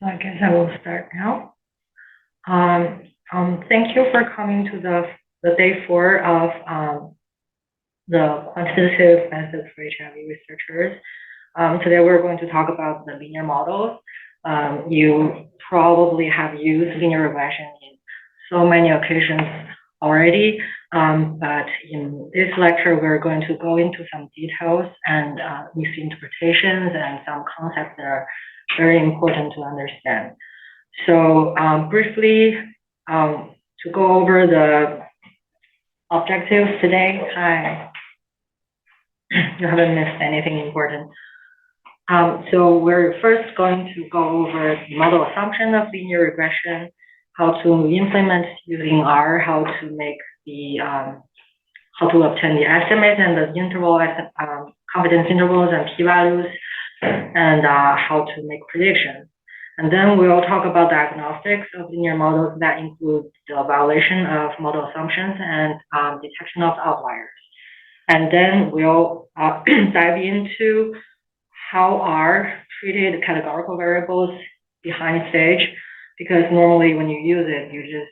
I guess I will start now. Thank you for coming to the day 4 of the quantitative methods for HIV researchers. Today we're going to talk about the linear models. You probably have used linear regression in so many occasions already, but in this lecture we're going to go into some details and misinterpretations and some concepts that are very important to understand. So briefly, to go over the objectives today. Hi. You haven't missed anything important. So we're first going to go over the model assumption of linear regression, how to implement using R, how to make the how to obtain the estimate and the interval confidence intervals and p-values, and how to make predictions. And then we'll talk about diagnostics of linear models that include the evaluation of model assumptions and detection of outliers. And then we'll dive into how are treated categorical variables behind stage, because normally when you use it, you just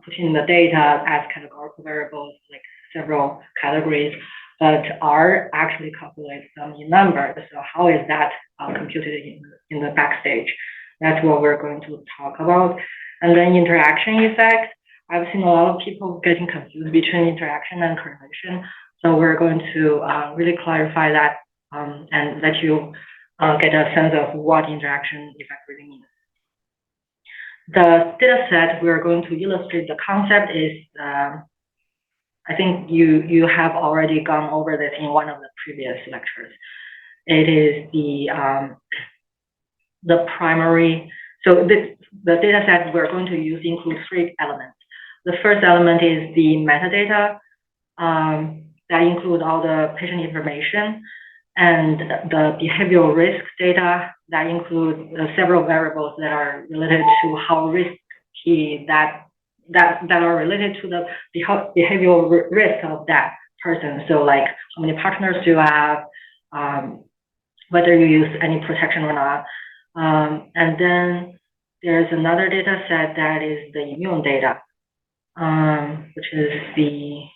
put in the data as categorical variables, like several categories, but R actually calculates them in numbers. So how is that computed in the backstage? That's what we're going to talk about. And then interaction effect. I've seen a lot of people getting confused between interaction and correlation. So we're going to really clarify that and let you get a sense of what interaction effect really means. The data set we're going to illustrate the concept is, I think you have already gone over this in one of the previous lectures. It is the primary, so the data set we're going to use includes 3 elements. The first element is the metadata that includes all the patient information, and the behavioral risk data that includes several variables that are related to how risky that are related to the behavioral risk of that person. So like how many partners do you have, whether you use any protection or not. And then there's another data set that is the immune data, which is the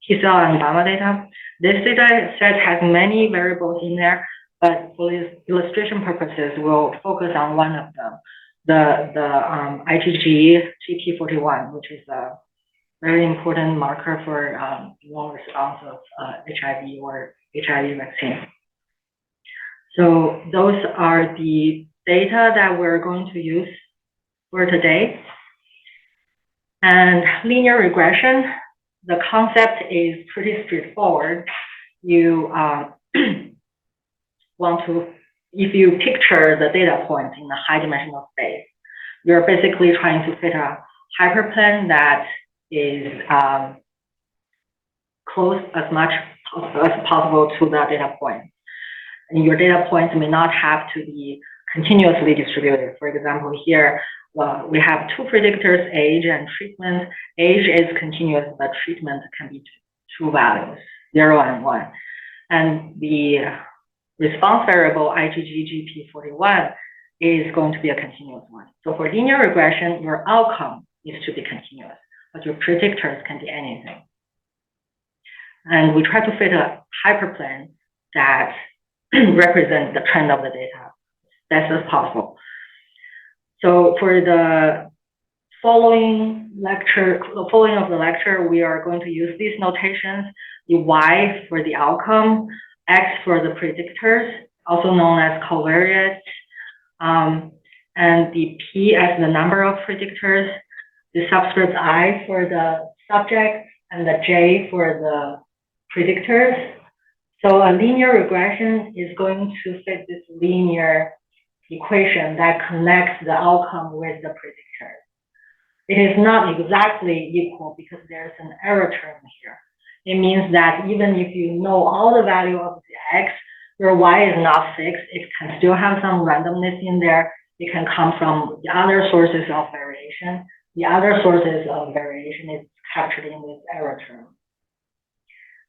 T cell and gamma data. This data set has many variables in there, but for illustration purposes, we'll focus on one of them, the IgG GP41, which is a very important marker for immune response of HIV or HIV vaccine. So those are the data that we're going to use for today. And linear regression, the concept is pretty straightforward. You want to, if you picture the data points in a high dimensional space, you're basically trying to fit a hyperplane that is close as much as possible to the data point. And your data points may not have to be continuously distributed. For example, here we have 2 predictors, age and treatment. Age is continuous, but treatment can be 2 values, 0 and 1. And the response variable IgG-GP41 is going to be a continuous one. So for linear regression, your outcome needs to be continuous, but your predictors can be anything. And we try to fit a hyperplane that represents the trend of the data best as possible. So for the following of the lecture, we are going to use these notations: the Y for the outcome, X for the predictors, also known as covariates, and the P as the number of predictors, the subscript I for the subject, and the J for the predictors. So a linear regression is going to fit this linear equation that connects the outcome with the predictor. It is not exactly equal because there's an error term here. It means that even if you know all the value of the X, your Y is not fixed. It can still have some randomness in there. It can come from the other sources of variation. The other sources of variation is captured in this error term.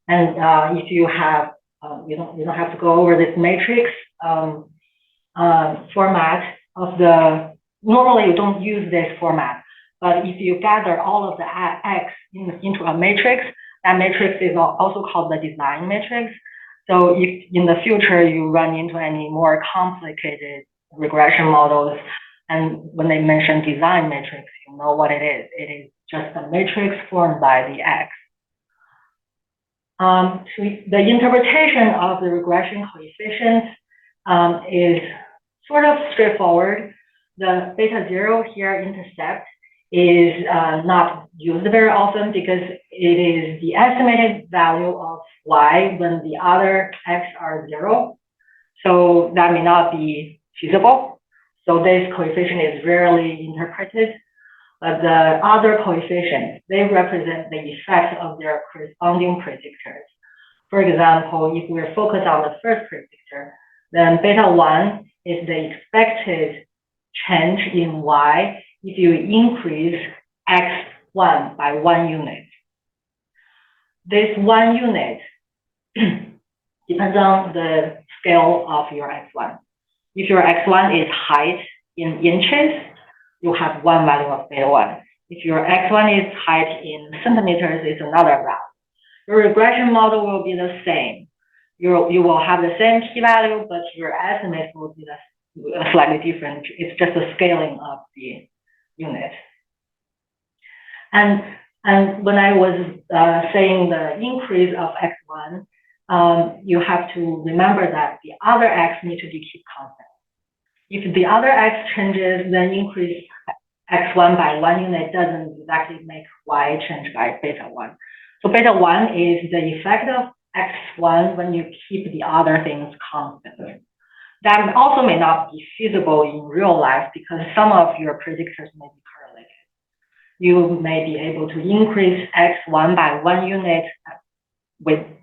And if you have you don't have to go over this matrix format of the. Normally, you don't use this format, but if you gather all of the X into a matrix, that matrix is also called the design matrix. So if in the future you run into any more complicated regression models, and when they mention design matrix, you know what it is. It is just a matrix formed by the X. The interpretation of the regression coefficients is sort of straightforward. The beta zero here intercept is not used very often because it is the estimated value of y when the other x are zero. So that may not be feasible. So this coefficient is rarely interpreted. But the other coefficients, they represent the effect of their corresponding predictors. For example, if we're focused on the first predictor, then beta 1 is the expected change in y if you increase x1 by 1 unit. This 1 unit depends on the scale of your x1. If your x1 is height in inches, you have one value of beta 1. If your x1 is height in centimeters, it's another value. Your regression model will be the same. You will have the same p-value, but your estimate will be slightly different. It's just a scaling of the unit. And when I was saying the increase of x1, you have to remember that the other x need to be kept constant. If the other x changes, then increase x1 by 1 unit doesn't exactly make y change by beta 1. So beta 1 is the effect of x1 when you keep the other things constant. That also may not be feasible in real life because some of your predictors may be correlated. You may be able to increase x1 by 1 unit.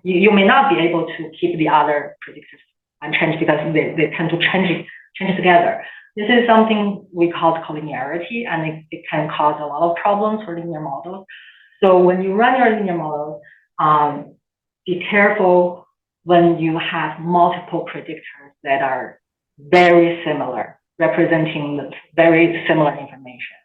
You may not be able to keep the other predictors unchanged because they tend to change together. This is something we call collinearity, and it can cause a lot of problems for linear models. So when you run your linear models, be careful when you have multiple predictors that are very similar, representing very similar information.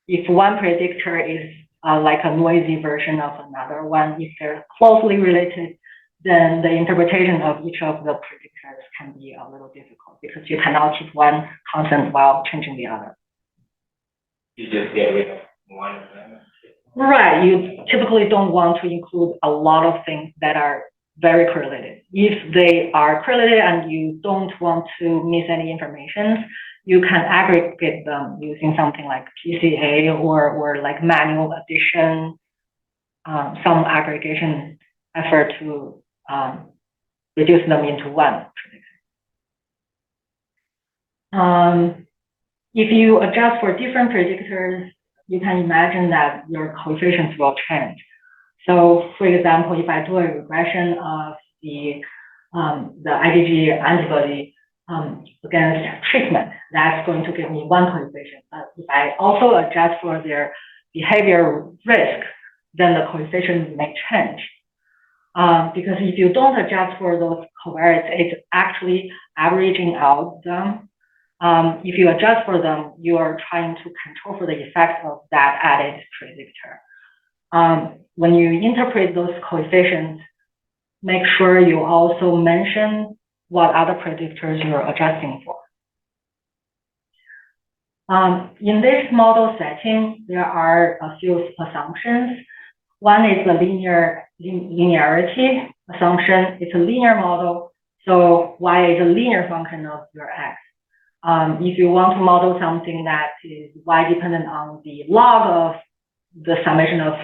If one predictor is like a noisy version of another one, if they're closely related, then the interpretation of each of the predictors can be a little difficult because you cannot keep one constant while changing the other. You just get rid of one of them. Right. You typically don't want to include a lot of things that are very correlated. If they are correlated and you don't want to miss any information, you can aggregate them using something like PCA or like manual addition, some aggregation effort to reduce them into one predictor. If you adjust for different predictors, you can imagine that your coefficients will change. So, for example, if I do a regression of the IgG antibody against treatment, that's going to give me one coefficient. But if I also adjust for their behavior risk, then the coefficient may change. Because if you don't adjust for those covariates, it's actually averaging out them. If you adjust for them, you are trying to control for the effect of that added predictor. When you interpret those coefficients, make sure you also mention what other predictors you're adjusting for. In this model setting, there are a few assumptions. One is the linearity assumption. It's a linear model, so y is a linear function of your x. If you want to model something that is y dependent on the log of the summation of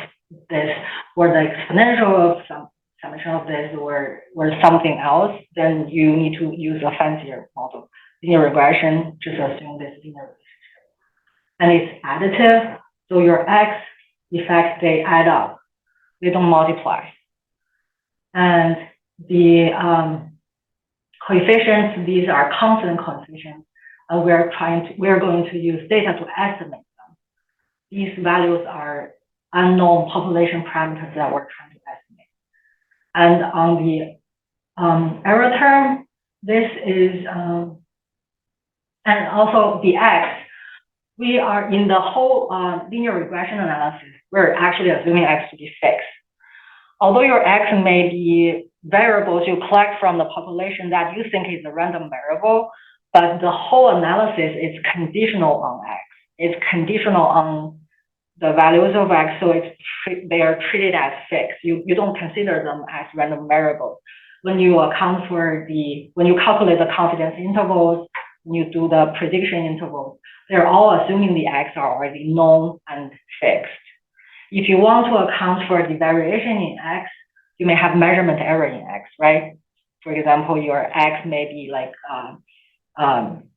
this, or the exponential of some summation of this, or something else, then you need to use a fancier model. Linear regression, just assume this linear relationship. And it's additive, so your x effects, they add up. They don't multiply. And the coefficients, these are constant coefficients. We're going to use data to estimate them. These values are unknown population parameters that we're trying to estimate. And on the error term. This is, and also the X. We are in the whole linear regression analysis, we're actually assuming X to be fixed. Although your X may be variables you collect from the population that you think is a random variable, but the whole analysis is conditional on X. It's conditional on the values of X, so they are treated as fixed. You don't consider them as random variables. When you when you calculate the confidence intervals, when you do the prediction intervals, they're all assuming the X are already known and fixed. If you want to account for the variation in X, you may have measurement error in X, right? For example, your X may be like some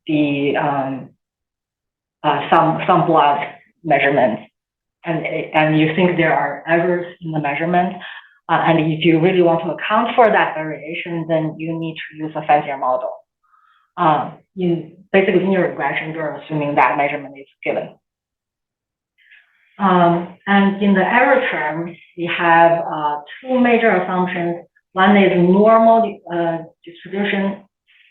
blood measurement, and you think there are errors in the measurement, and if you really want to account for that variation, then you need to use a fancier model. In basically linear regression, you're assuming that measurement is given. And in the error term, we have two major assumptions. One is normal distribution,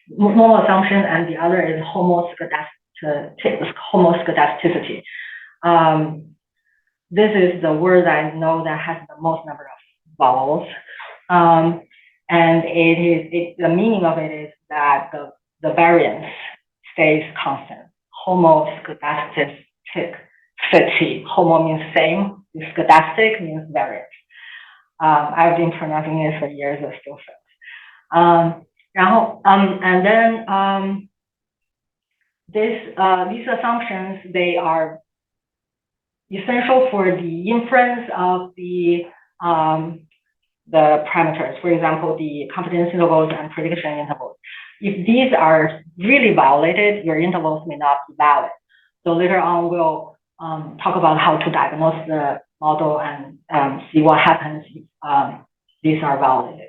normal assumption, and the other is homoscedasticity. This is the word I know that has the most number of vowels. And the meaning of it is that the variance stays constant. Homoscedasticity. Homo means same. Scedastic means variance. I've been pronouncing it for years, it still fails. And then these assumptions, they are essential for the inference of the parameters. For example, the confidence intervals and prediction intervals. If these are really violated, your intervals may not be valid. So later on, we'll talk about how to diagnose the model and see what happens if these are violated.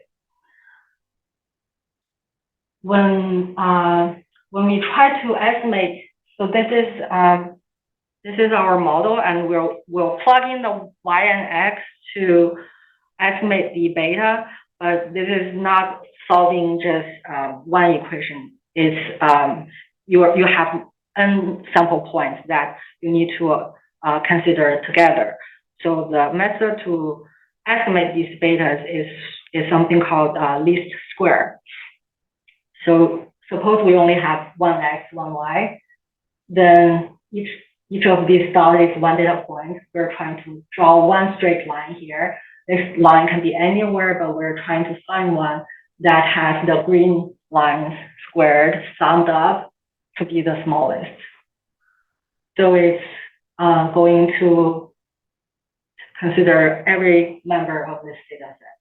When we try to estimate, so this is our model, and we'll plug in the y and x to estimate the beta, but this is not solving just one equation. It's you have n sample points that you need to consider together. So the method to estimate these betas is something called least square. So suppose we only have one x, one y, then each of these dots is one data point. We're trying to draw one straight line here. This line can be anywhere, but we're trying to find one that has the green lines squared, summed up to be the smallest. So it's going to consider every member of this data set.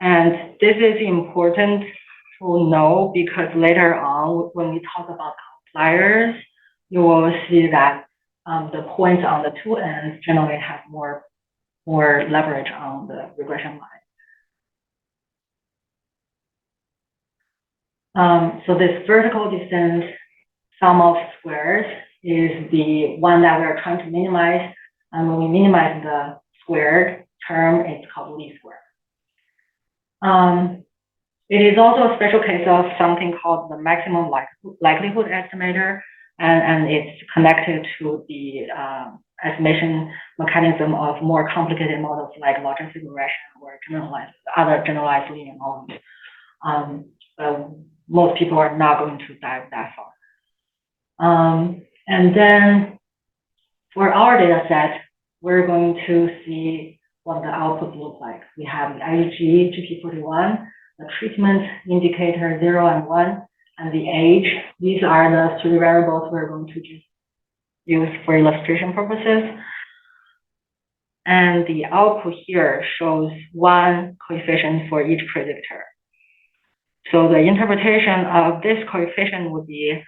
And this is important to know because later on, when we talk about outliers, you will see that the points on the two ends generally have more leverage on the regression line. So this vertical distance sum of squares is the one that we're trying to minimize. And when we minimize the squared term, it's called least square. It is also a special case of something called the maximum likelihood estimator, and it's connected to the estimation mechanism of more complicated models like logistic regression or other generalized linear models. But most people are not going to dive that far. And then for our data set, we're going to see what the outputs look like. We have the IgG, GP41, the treatment indicator 0 and 1, and the age. These are the three variables we're going to just use for illustration purposes. And the output here shows one coefficient for each predictor. So the interpretation of this coefficient would be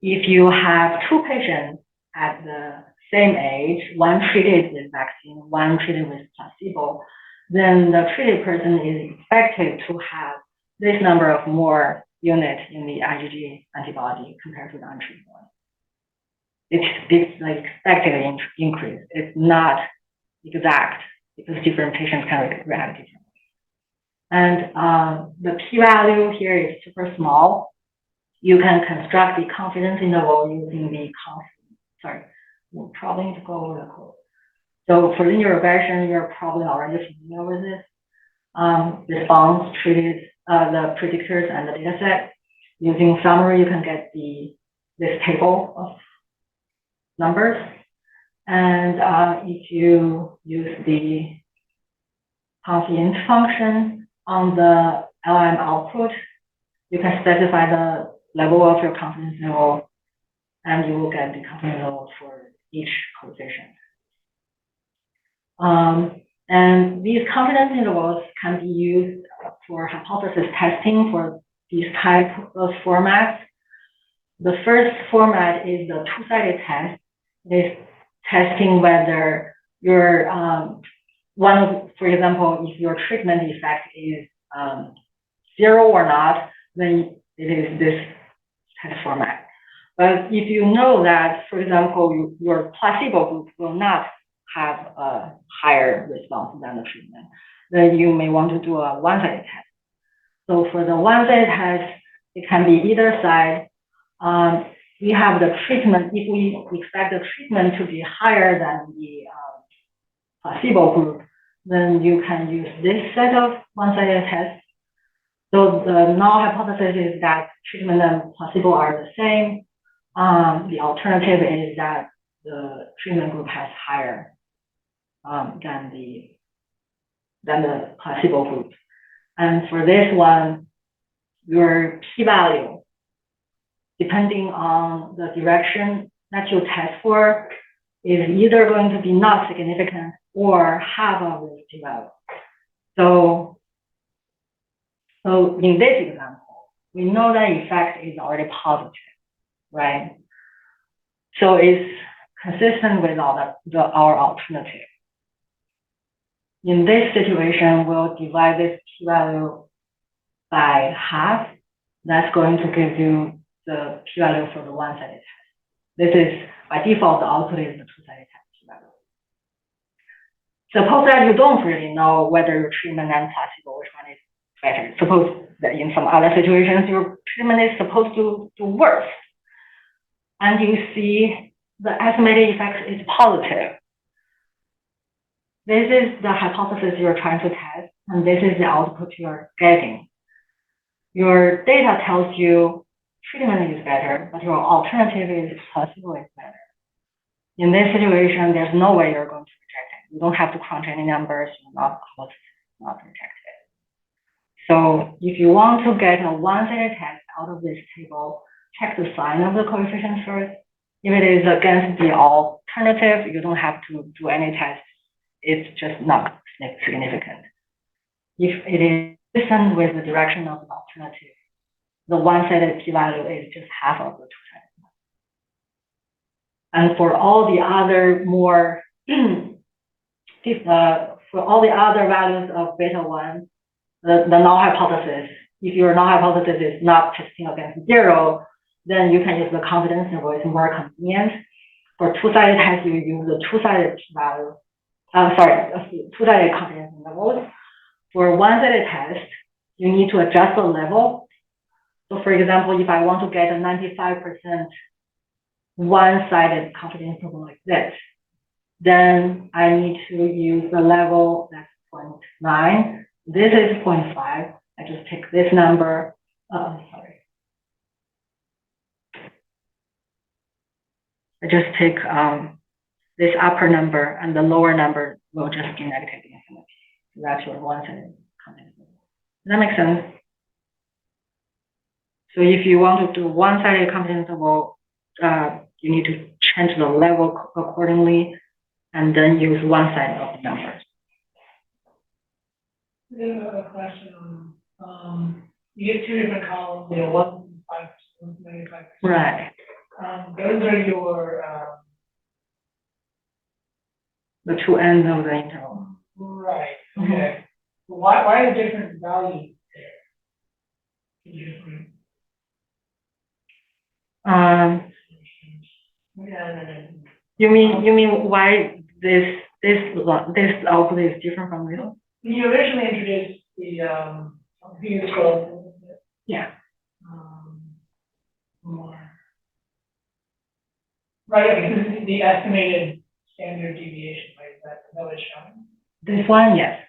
if you have two patients at the same age, one treated with vaccine, one treated with placebo, then the treated person is expected to have this number of more units in the IgG antibody compared to the untreated one. It's like expected increase. It's not exact because different patients can react differently. And the p-value here is super small. You can construct the confidence interval using the we'll probably need to go over the code. So for linear regression, you're probably already familiar with this. Response treated the predictors and the data set. Using summary, you can get this table of numbers. And if you use the confidence function on the LM output, you can specify the level of your confidence interval, and you will get the confidence interval for each coefficient. And these confidence intervals can be used for hypothesis testing for these type of formats. The first format is the two-sided test. It is testing whether your for example, if your treatment effect is 0 or not, then it is this test format. But if you know that, for example, your placebo group will not have a higher response than the treatment, then you may want to do a one-sided test. So for the one-sided test, it can be either side. We have the treatment, if we expect the treatment to be higher than the placebo group, then you can use this set of one-sided tests. So the null hypothesis is that treatment and placebo are the same. The alternative is that the treatment group has higher than the placebo group. And for this one, your p-value, depending on the direction that you test for, is either going to be not significant or have a risk p-value. So in this example, we know that effect is already positive, right? So it's consistent with our alternative. In this situation, we'll divide this p-value by half. That's going to give you the p-value for the one-sided test. This is, by default, the output is the two-sided test p-value. Suppose that you don't really know whether your treatment and placebo, which one is better. Suppose that in some other situations, your treatment is supposed to do worse. And you see the estimated effect is positive. This is the hypothesis you're trying to test, and this is the output you're getting. Your data tells you treatment is better, but your alternative is placebo is better. In this situation, there's no way you're going to reject it. You don't have to crunch any numbers, you're not reject it. So if you want to get a one-sided test out of this table, check the sign of the coefficient first. If it is against the alternative, you don't have to do any tests. It's just not significant. If it is consistent with the direction of the alternative, the one-sided p-value is just half of the two-sided one. And for all the other more, for all the other values of beta 1, the null hypothesis, if your null hypothesis is not testing against 0, then you can use the confidence interval. It's more convenient. For two-sided test, you use the two-sided p-value. Two-sided confidence intervals. For one-sided test, you need to adjust the level. So for example, if I want to get a 95% one-sided confidence interval like this, then I need to use the level that's 0.9. This is 0.5. I just take this number. I just take this upper number, and the lower number will just be negative infinity. So that's your one-sided confidence interval. Does that make sense? So if you want to do one-sided confidence interval, you need to change the level accordingly, and then use one side of the numbers. I have a question on, you get two different columns, 1.5%, 95%. Right. Those are your, the two ends of the interval. right, okay. Mm-hmm. Why are different values there? You mean why this output is different from this? You originally introduced you can scroll a little bit, Yeah. more. Right, I mean, this is the estimated standard deviation, right, is that what it's showing? This one, yes.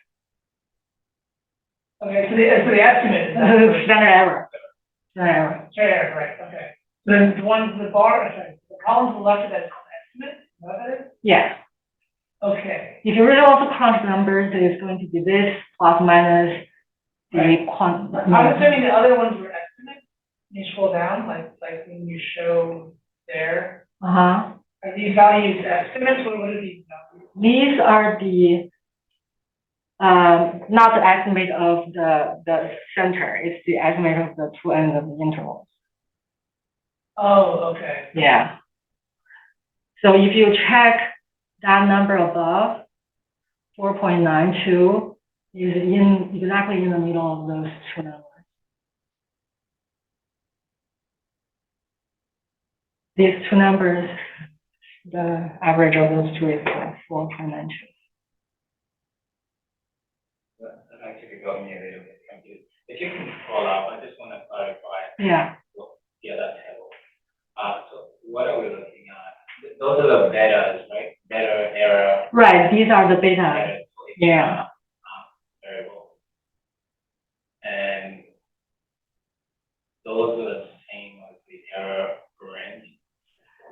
Okay, so the estimate is that. Standard error. Standard error. Straight error, right, okay. Then the one, the bar, sorry, the column to the left of that is called estimate, is that what that is? Yes. Okay, If you really want to crunch numbers, it's going to be this plus minus the Right. quant. I'm assuming the other ones were estimates. You scroll down, like when you show there, Uh-huh. are these values estimates, what are these values? These are the not the estimate of the center, it's the estimate of the two ends of the intervals. Oh, okay. Yeah. So if you check that number above, 4.92 is exactly in the middle of those two numbers. These two numbers, the average of those two is 4.92. I'd like to go in a little bit, thank you. If you can scroll up, I just want to clarify. Yeah. The other table. So what are we looking at? Those are the betas, right? Beta error. Right, these are the beta. Beta Yeah. variable. And those are the same as the error range.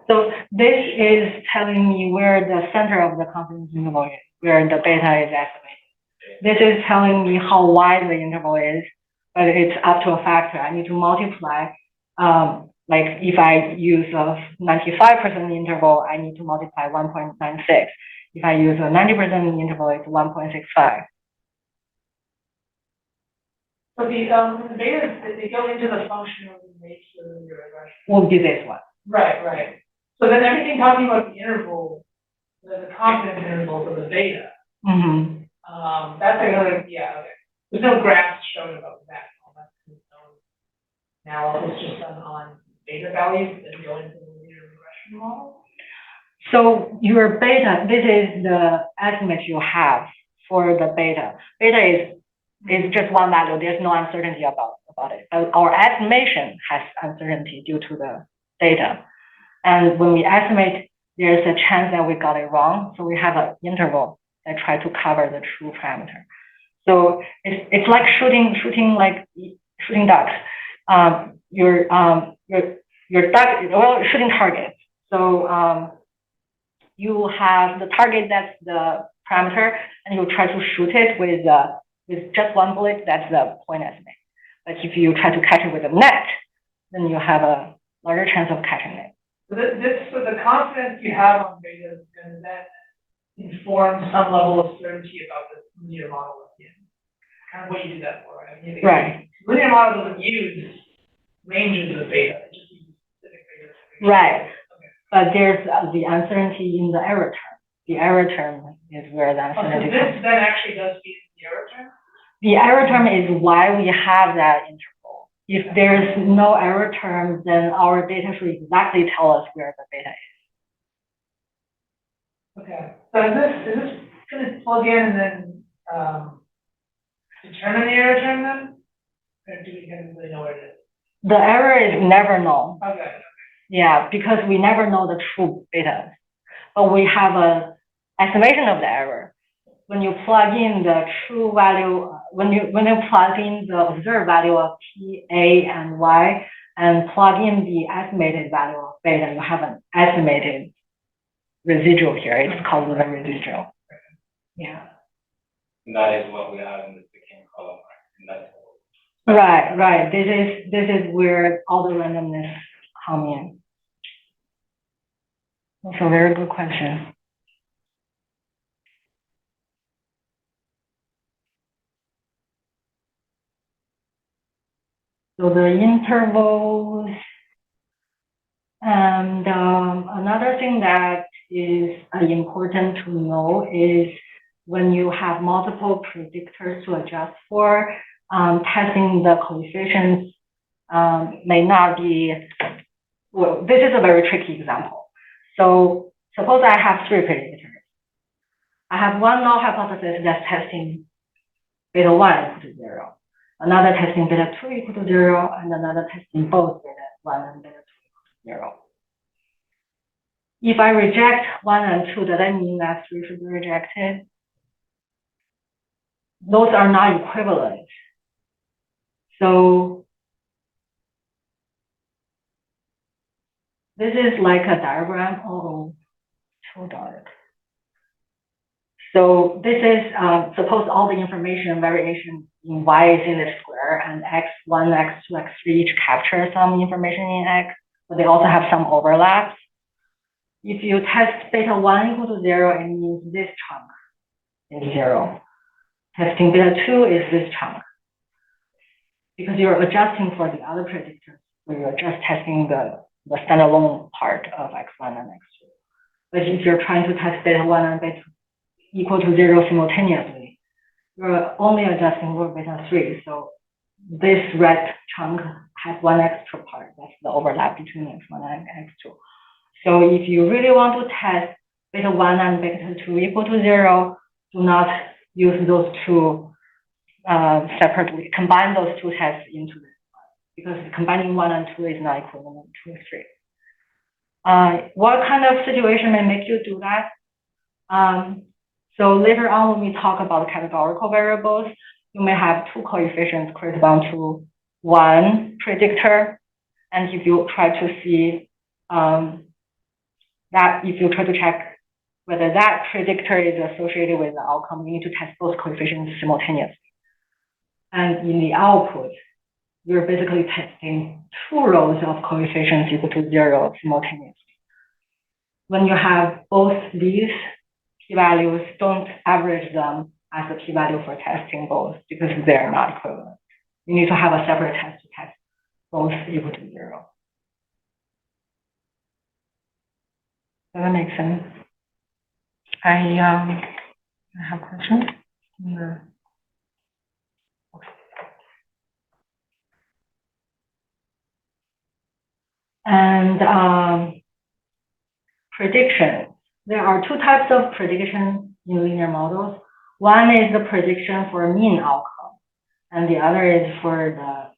So this is telling me where the center of the confidence interval is, where the beta is estimated. This is telling me how wide the interval is, but it's up to a factor. I need to multiply. Like if I use a 95% interval, I need to multiply 1.96. If I use a 90% interval, it's 1.65. So the betas, they go into the function of the nature of your regression. Will be this one. Right, right. So then everything talking about the interval, the confidence intervals of the beta, Mm-hmm. that's another, yeah, okay. There's no graphs shown about that. That's its own analysis just done on beta values that go into the linear regression model. So your beta, this is the estimate you have for the beta. Beta is just one value. There's no uncertainty about it. Our estimation has uncertainty due to the data. And when we estimate, there's a chance that we got it wrong. So we have an interval that try to cover the true parameter. So it's like shooting ducks. Your duck, well, shooting targets. So you have the target that's the parameter, and you try to shoot it with just one bullet. That's the point estimate. But if you try to catch it with a net, then you have a larger chance of catching it. So so the confidence you have on beta is going to then inform some level of certainty about the linear model at the end. Kind of what you do that for, right? I mean, Right. Linear model doesn't use ranges of beta, it just uses specific beta. Right. Okay. But there's the uncertainty in the error term. The error term is where the uncertainty so this comes. then actually does feed the error term? The error term is why we have that interval. If there's no error term, then our data should exactly tell us where the beta is. Okay. So is this going to plug in and then determine the error term then? Or do we kind of really know where it is? The error is never known. Okay. Yeah, because we never know the true beta. But we have a estimation of the error. When you plug in the true value, when you plug in the observed value of T, A, and Y, and plug in the estimated value of beta, you have an estimated residual here. It's called the residual. Yeah. And that is what we have in the second column, right? Right. This is where all the randomness come in. That's a very good question. So the intervals, and another thing that is important to know is when you have multiple predictors to adjust for, testing the coefficients may not be, well, this is a very tricky example. So suppose I have three predictors. I have one null hypothesis that's testing beta 1 equal to 0, another testing beta 2 equal to 0, and another testing both beta 1 and beta 2 equal to 0. If I reject 1 and 2, does that mean that 3 should be rejected? Those are not equivalent. So this is like a diagram. Oh, too dark. So this is, suppose all the information variation in y is in the square, and x1, x2, x3 each capture some information in x, but they also have some overlaps. If you test beta 1 equal to 0, it means this chunk is 0. Testing beta 2 is this chunk. Because you're adjusting for the other predictors, so you're just testing the standalone part of x1 and x2. But if you're trying to test beta 1 and beta 2 equal to 0 simultaneously, you're only adjusting for beta 3. So this red chunk has one extra part. That's the overlap between x1 and x2. So if you really want to test beta 1 and beta 2 equal to 0, do not use those two separately. Combine those two tests into this one, because combining 1 and 2 is not equivalent to 3. What kind of situation may make you do that? So later on, when we talk about categorical variables, you may have two coefficients correspond to one predictor. And if you try to see if you try to check whether that predictor is associated with the outcome, you need to test both coefficients simultaneously. And in the output, you're basically testing two rows of coefficients equal to 0 simultaneously. When you have both these p-values, don't average them as a p-value for testing both, because they're not equivalent. You need to have a separate test to test both equal to 0. Does that make sense? I have questions. And prediction. There are two types of prediction in linear models. One is the prediction for mean outcome, and the other is for the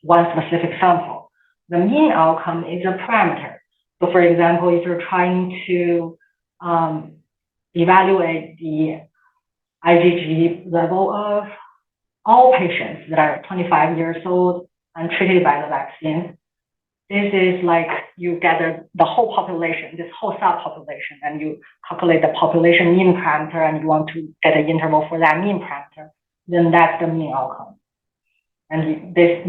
one specific sample. The mean outcome is a parameter. So for example, if you're trying to evaluate the IgG level of all patients that are 25 years old and treated by the vaccine, this is like you gather the whole population, this whole subpopulation, and you calculate the population mean parameter, and you want to get an interval for that mean parameter, then that's the mean outcome. And this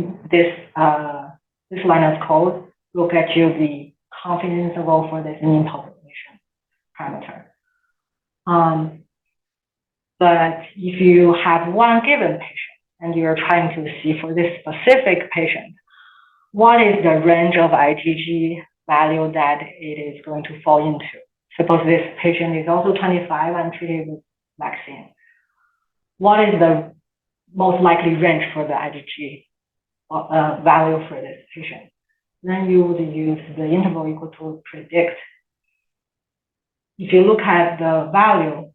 line of code will get you the confidence interval for this mean population parameter. But if you have one given patient and you're trying to see for this specific patient, what is the range of IgG value that it is going to fall into? Suppose this patient is also 25 and treated with vaccine. What is the most likely range for the IgG value for this patient? Then you would use the interval equal to predict. If you look at the value,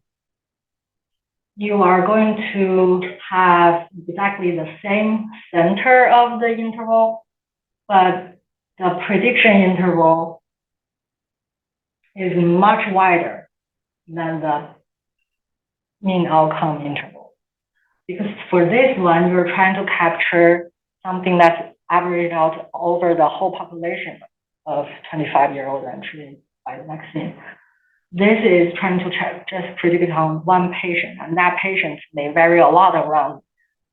you are going to have exactly the same center of the interval, but the prediction interval is much wider than the mean outcome interval. Because for this one, you're trying to capture something that's averaged out over the whole population of 25-year-old and treated by the vaccine. This is trying to just predict on one patient, and that patient may vary a lot around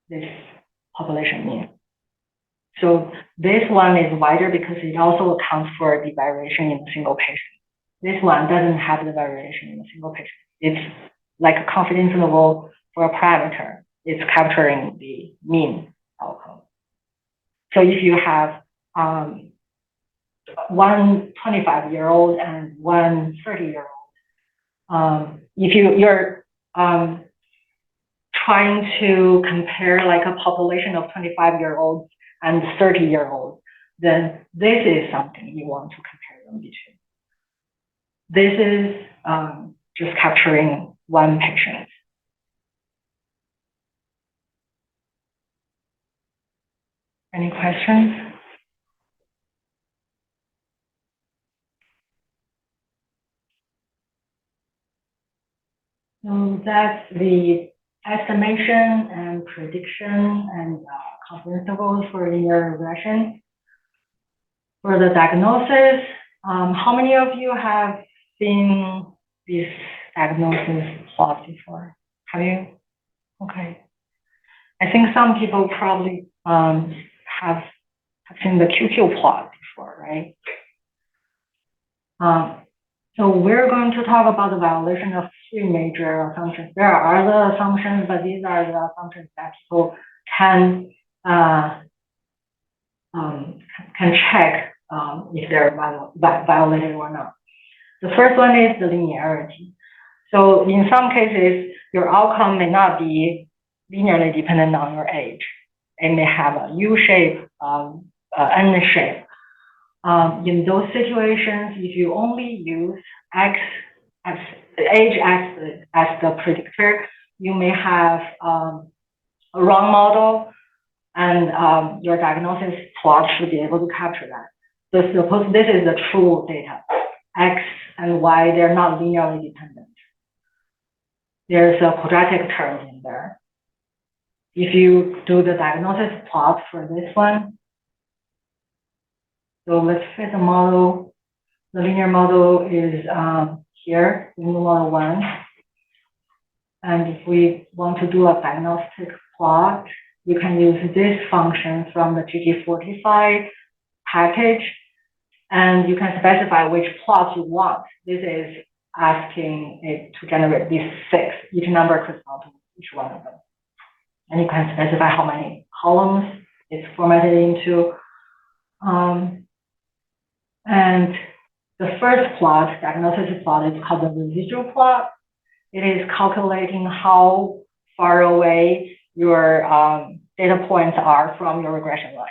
this population mean. So this one is wider because it also accounts for the variation in a single patient. This one doesn't have the variation in a single patient. It's like a confidence interval for a parameter. It's capturing the mean outcome. So if you have one 25-year-old and one 30-year-old, if you're trying to compare like a population of 25-year-olds and 30-year-olds, then this is something you want to compare them between. This is just capturing one patient. Any questions? So that's the estimation and prediction and confidence intervals for linear regression. For the diagnosis, how many of you have seen this diagnosis plot before? Have you? Okay. I think some people probably have seen the QQ plot before, right? So we're going to talk about the violation of three major assumptions. There are other assumptions, but these are the assumptions that people can check if they're violated or not. The first one is the linearity. So in some cases, your outcome may not be linearly dependent on your age. It may have a U shape, N shape. In those situations, if you only use age as the predictor, you may have a wrong model, and your diagnosis plot should be able to capture that. So suppose this is the true data. X and Y, they're not linearly dependent. There's a quadratic term in there. If you do the diagnosis plot for this one, so let's fit the model. The linear model is here, linear model 1. And if we want to do a diagnostic plot, you can use this function from the GG45 package, and you can specify which plot you want. This is asking it to generate these 6. Each number corresponds to each one of them. And you can specify how many columns it's formatted into. And the first plot, diagnosis plot, is called the residual plot. It is calculating how far away your data points are from your regression line.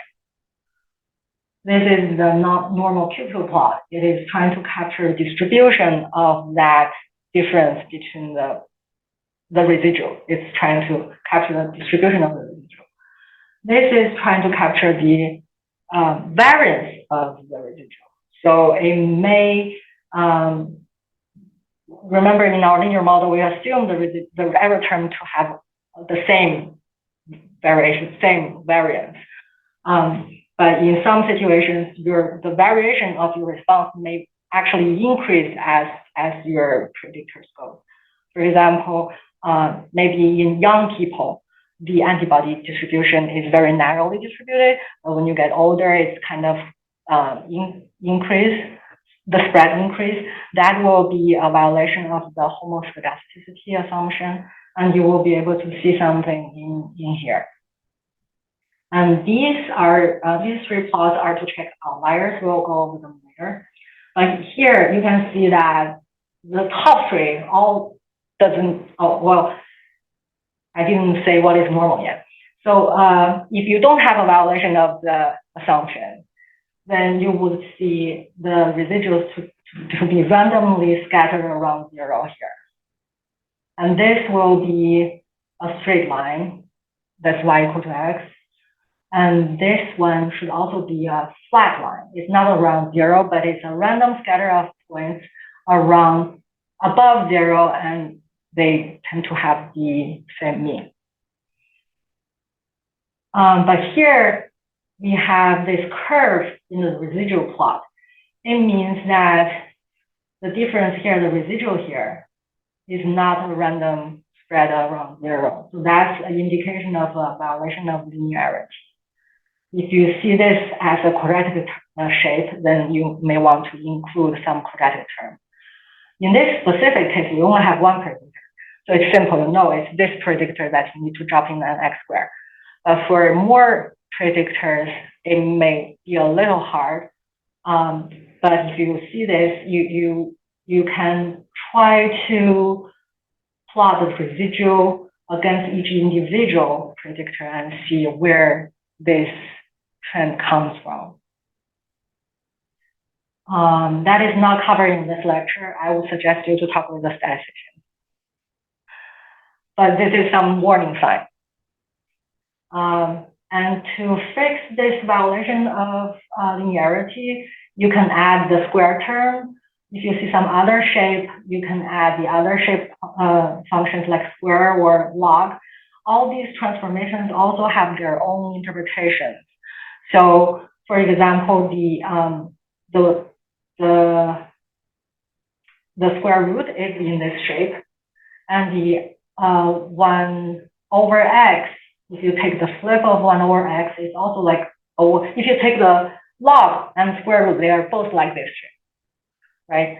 This is the normal QQ plot. It is trying to capture the distribution of that difference between the residual. It's trying to capture the distribution of the residual. This is trying to capture the variance of the residual. So it may, remember in our linear model, we assume the error term to have the same variation, same variance. But in some situations, the variation of your response may actually increase as your predictors go. For example, maybe in young people, the antibody distribution is very narrowly distributed, but when you get older, it's kind of the spread increase. That will be a violation of the homoscedasticity assumption, and you will be able to see something in here. And these 3 plots are to check outliers. We'll go over them later. But here you can see that the top 3 all doesn't, well, I didn't say what is normal yet. So if you don't have a violation of the assumption, then you would see the residuals to be randomly scattered around 0 here. And this will be a straight line. That's y equal to x. And this one should also be a flat line. It's not around 0, but it's a random scatter of points around above 0, and they tend to have the same mean. But here we have this curve in the residual plot. It means that the difference here, the residual here, is not a random spread around 0. So that's an indication of a violation of linearity. If you see this as a quadratic shape, then you may want to include some quadratic term. In this specific case, we only have one predictor. So it's simple to know it's this predictor that you need to drop in an x squared. But for more predictors, it may be a little hard. But if you see this, you can try to plot the residual against each individual predictor and see where this trend comes from. That is not covered in this lecture. I would suggest you to talk with the statistician. But this is some warning sign. And to fix this violation of linearity, you can add the square term. If you see some other shape, you can add the other shape functions like square or log. All these transformations also have their own interpretations. So, for example, the square root is in this shape, and the 1 over x, if you take the flip of 1 over x, it's also like, oh, if you take the log and square root, they are both like this shape, right?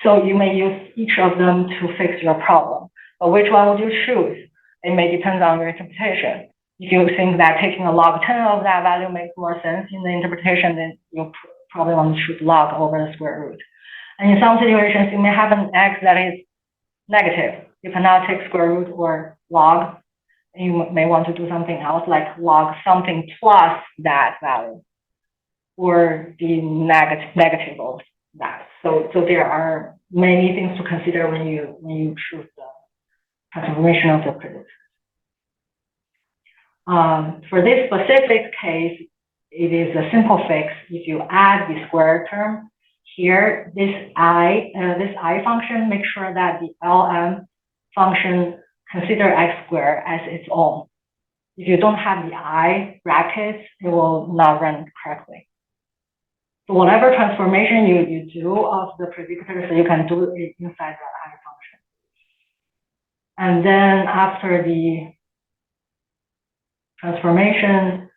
So you may use each of them to fix your problem. But which one would you choose? It may depend on your interpretation. If you think that taking a log 10 of that value makes more sense in the interpretation, then you probably want to choose log over the square root. And in some situations, you may have an x that is negative. You cannot take square root or log. You may want to do something else like log something plus that value, or the negative of that. So there are many things to consider when you choose the transformation of the predictor. For this specific case, it is a simple fix. If you add the square term here, this I function, make sure that the LM function consider x squared as its own. If you don't have the I brackets, it will not run correctly. So whatever transformation you do of the predictor, so you can do it inside the I function. And then after the transformation,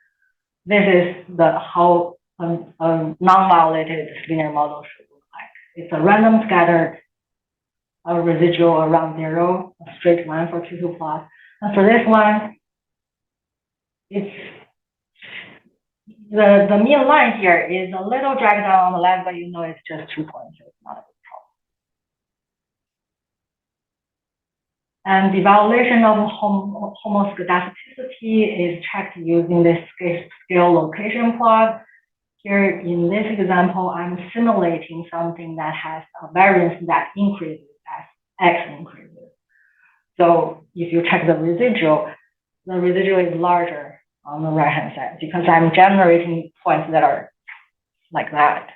this is how a non-violated linear model should look like. It's a random scattered residual around 0, a straight line for Q2 plot. And for this one, it's the mean line here is a little dragged down on the left, but you know it's just 2 points, so it's not a big problem. And the violation of homoscedasticity is checked using this scale location plot. Here in this example, I'm simulating something that has a variance that increases as x increases. So if you check the residual is larger on the right-hand side because I'm generating points that are like that.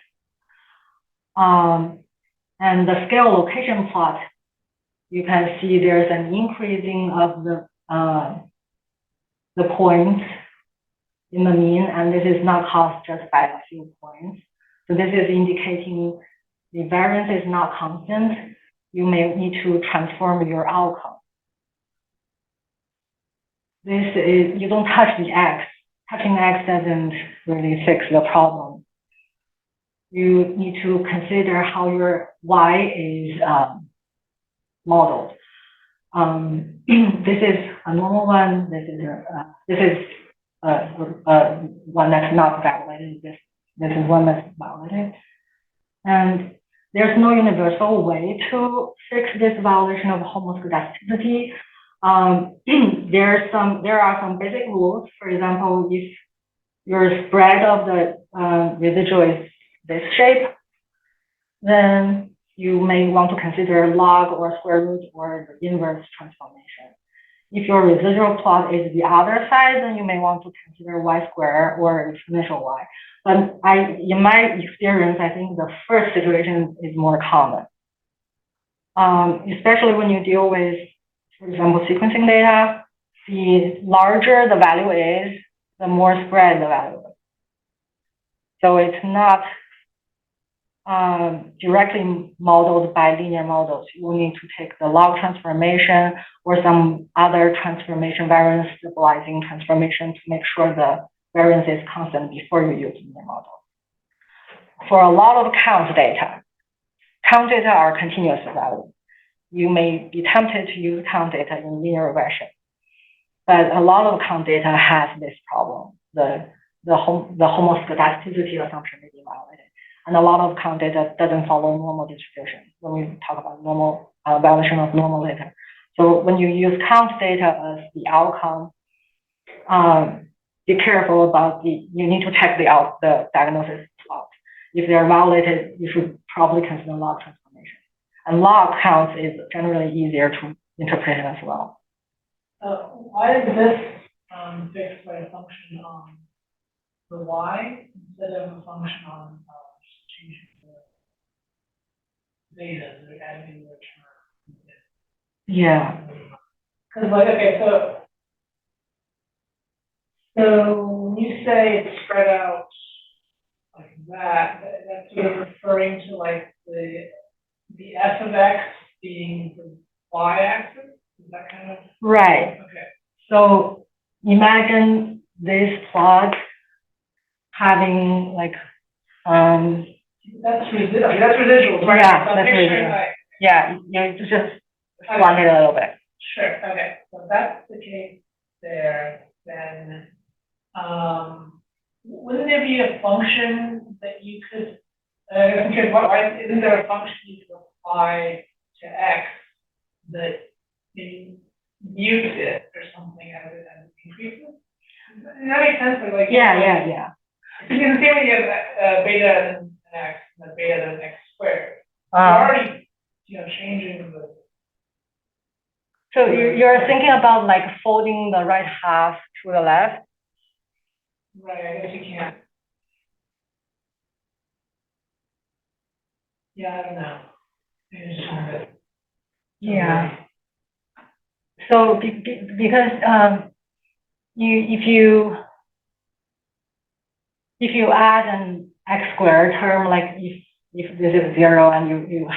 And the scale location plot, you can see there's an increasing of the points in the mean, and this is not caused just by a few points. So this is indicating the variance is not constant. You may need to transform your outcome. This is, you don't touch the x. Touching x doesn't really fix the problem. You need to consider how your y is modeled. This is a normal one. This is one that's not validated. This is one that's validated. And there's no universal way to fix this violation of homoscedasticity. There are some basic rules. For example, if your spread of the residual is this shape, then you may want to consider log or square root or the inverse transformation. If your residual plot is the other side, then you may want to consider y squared or exponential y. But in my experience, I think the first situation is more common, especially when you deal with, for example, sequencing data. The larger the value is, the more spread the value is. So it's not directly modeled by linear models. You will need to take the log transformation or some other transformation variance stabilizing transformation to make sure the variance is constant before you use linear model. For a lot of count data are continuous value. You may be tempted to use count data in linear regression, but a lot of count data has this problem. The homoscedasticity assumption may be violated. And a lot of count data doesn't follow normal distribution when we talk about normal violation of normal data. So when you use count data as the outcome, be careful about you need to check the diagnosis plot. If they're violated, you should probably consider log transformation. And log counts is generally easier to interpret as well. Why is this fixed by a function on the y instead of a function on, just changing the beta, or adding the term. Yeah. Cause like, okay, so when you say it's spread out like that, that's sort of referring to like the f of x being the y-axis? Is that kind of? Right. Okay. So imagine this plot having like That's residuals, right? Yeah, So that's picture, residual. like, yeah, you just blunt it a little bit. sure, okay, so that's the case there, then, wouldn't there be a function that you could, I'm curious, why, isn't there a function you could apply to x that mutes it or something as it increases? Does that make sense, or like? Yeah. Because in the same way you have, beta and x, and the beta and x squared, you're already, changing the. So you're thinking about like folding the right half to the left? Right, I guess you can't. Yeah, I don't know. Maybe it's just a bit. Yeah. So because if you add an x squared term, like if this is 0 and you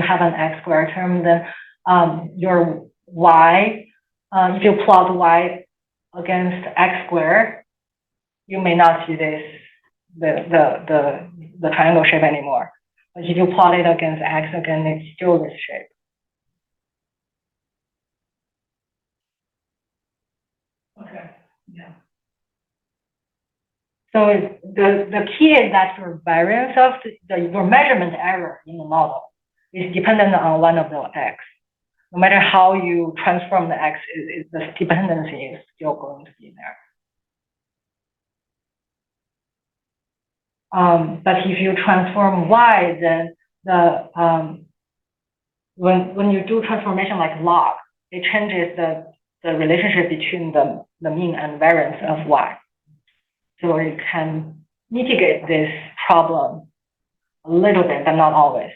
have an x squared term, then your y, if you plot y against x squared, you may not see the triangle shape anymore. But if you plot it against x again, it's still this shape. Okay, yeah. So the key is that your variance of your measurement error in the model is dependent on one of the x. No matter how you transform the x, the dependency is still going to be there. But if you transform y, then when you do transformation like log, it changes the relationship between the mean and variance of y. So it can mitigate this problem a little bit, but not always.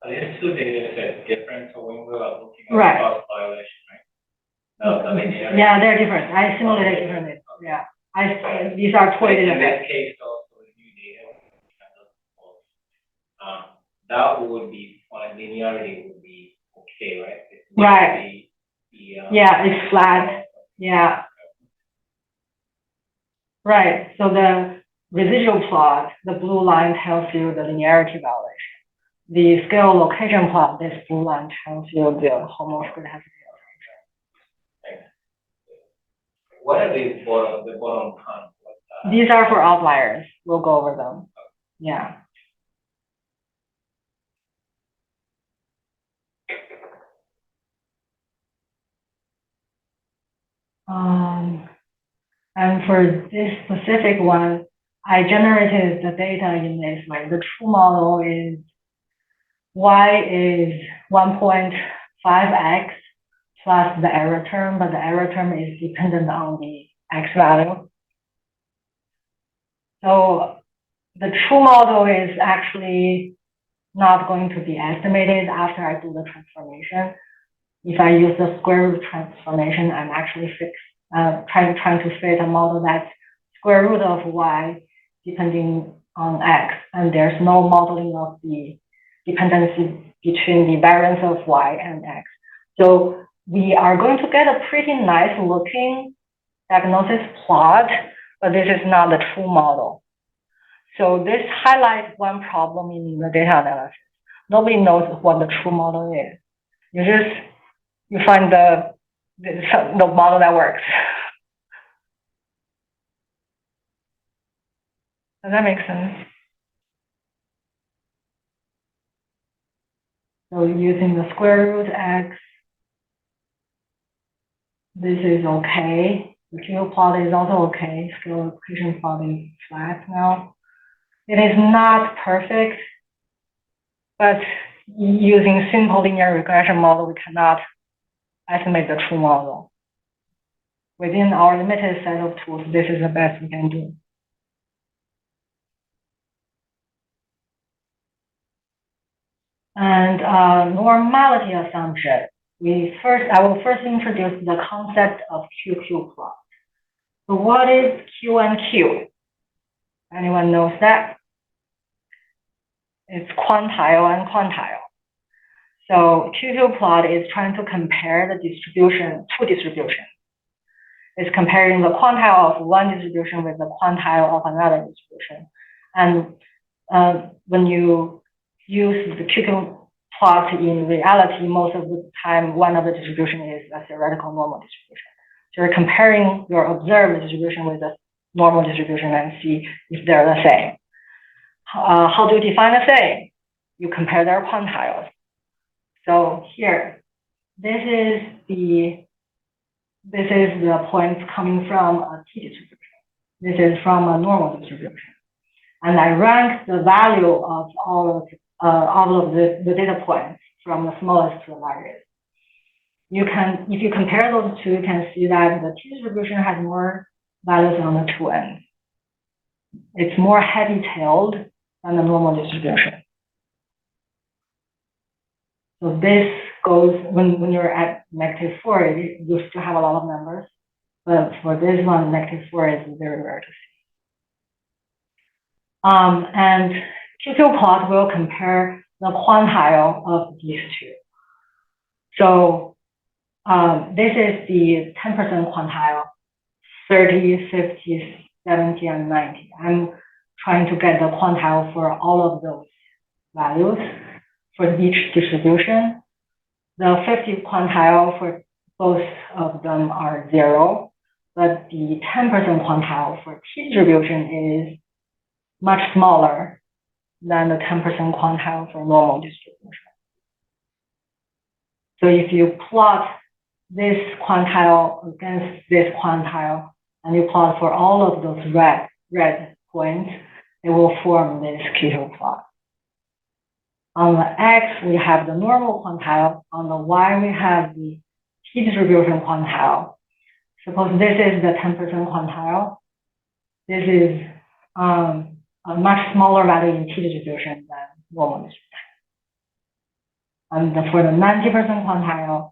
Are these two data sets different? So when we were looking at Right. cross violation, right? No, the linearity. Yeah, they're different. I simulated differently. Yeah, these are totally In different. this case, also the new data, that would be on linearity would be okay, right? Right. Yeah, it's flat. Yeah. Right. So the residual plot, the blue line tells you the linearity violation. The scale location plot, this blue line tells you the homoscedasticity. What are the bottom cons? These are for outliers. We'll go over them. Yeah. And for this specific one, I generated the data in this way. The true model is y is 1.5x plus the error term, but the error term is dependent on the x value. So the true model is actually not going to be estimated after I do the transformation. If I use the square root transformation, I'm actually trying to fit a model that's square root of y depending on x, and there's no modeling of the dependency between the variance of y and x. So we are going to get a pretty nice looking diagnosis plot, but this is not the true model. So this highlights one problem in the data analysis. Nobody knows what the true model is. You find the model that works. Does that make sense? So using the square root x, this is okay. The Q plot is also okay. Scale location plot is flat now. It is not perfect, but using simple linear regression model, we cannot estimate the true model. within our limited set of tools, this is the best we can do. And normality assumption. I will first introduce the concept of QQ plot. So what is Q and Q? Anyone knows that? It's quantile and quantile. So QQ plot is trying to compare the distribution, two distributions. It's comparing the quantile of one distribution with the quantile of another distribution. And when you use the QQ plot in reality, most of the time, one of the distribution is a theoretical normal distribution. So you're comparing your observed distribution with the normal distribution and see if they're the same. How do you define the same? You compare their quantiles. So here, this is the points coming from a t distribution. This is from a normal distribution. And I rank the value of all of the data points from the smallest to the largest. If you compare those two, you can see that the t distribution has more values on the two ends. It's more heavy-tailed than the normal distribution. So this goes, when you're at -4, you still have a lot of numbers. But for this one, -4 is very rare to see. And QQ plot will compare the quantile of these two. So this is the 10% quantile, 30, 50, 70, and 90. I'm trying to get the quantile for all of those values for each distribution. The 50 quantile for both of them are 0, but the 10% quantile for t distribution is much smaller than the 10% quantile for normal distribution. So if you plot this quantile against this quantile, and you plot for all of those red points, it will form this QQ plot. On the X, we have the normal quantile. On the Y, we have the t distribution quantile. Suppose this is the 10% quantile. This is a much smaller value in t distribution than normal distribution. And for the 90% quantile,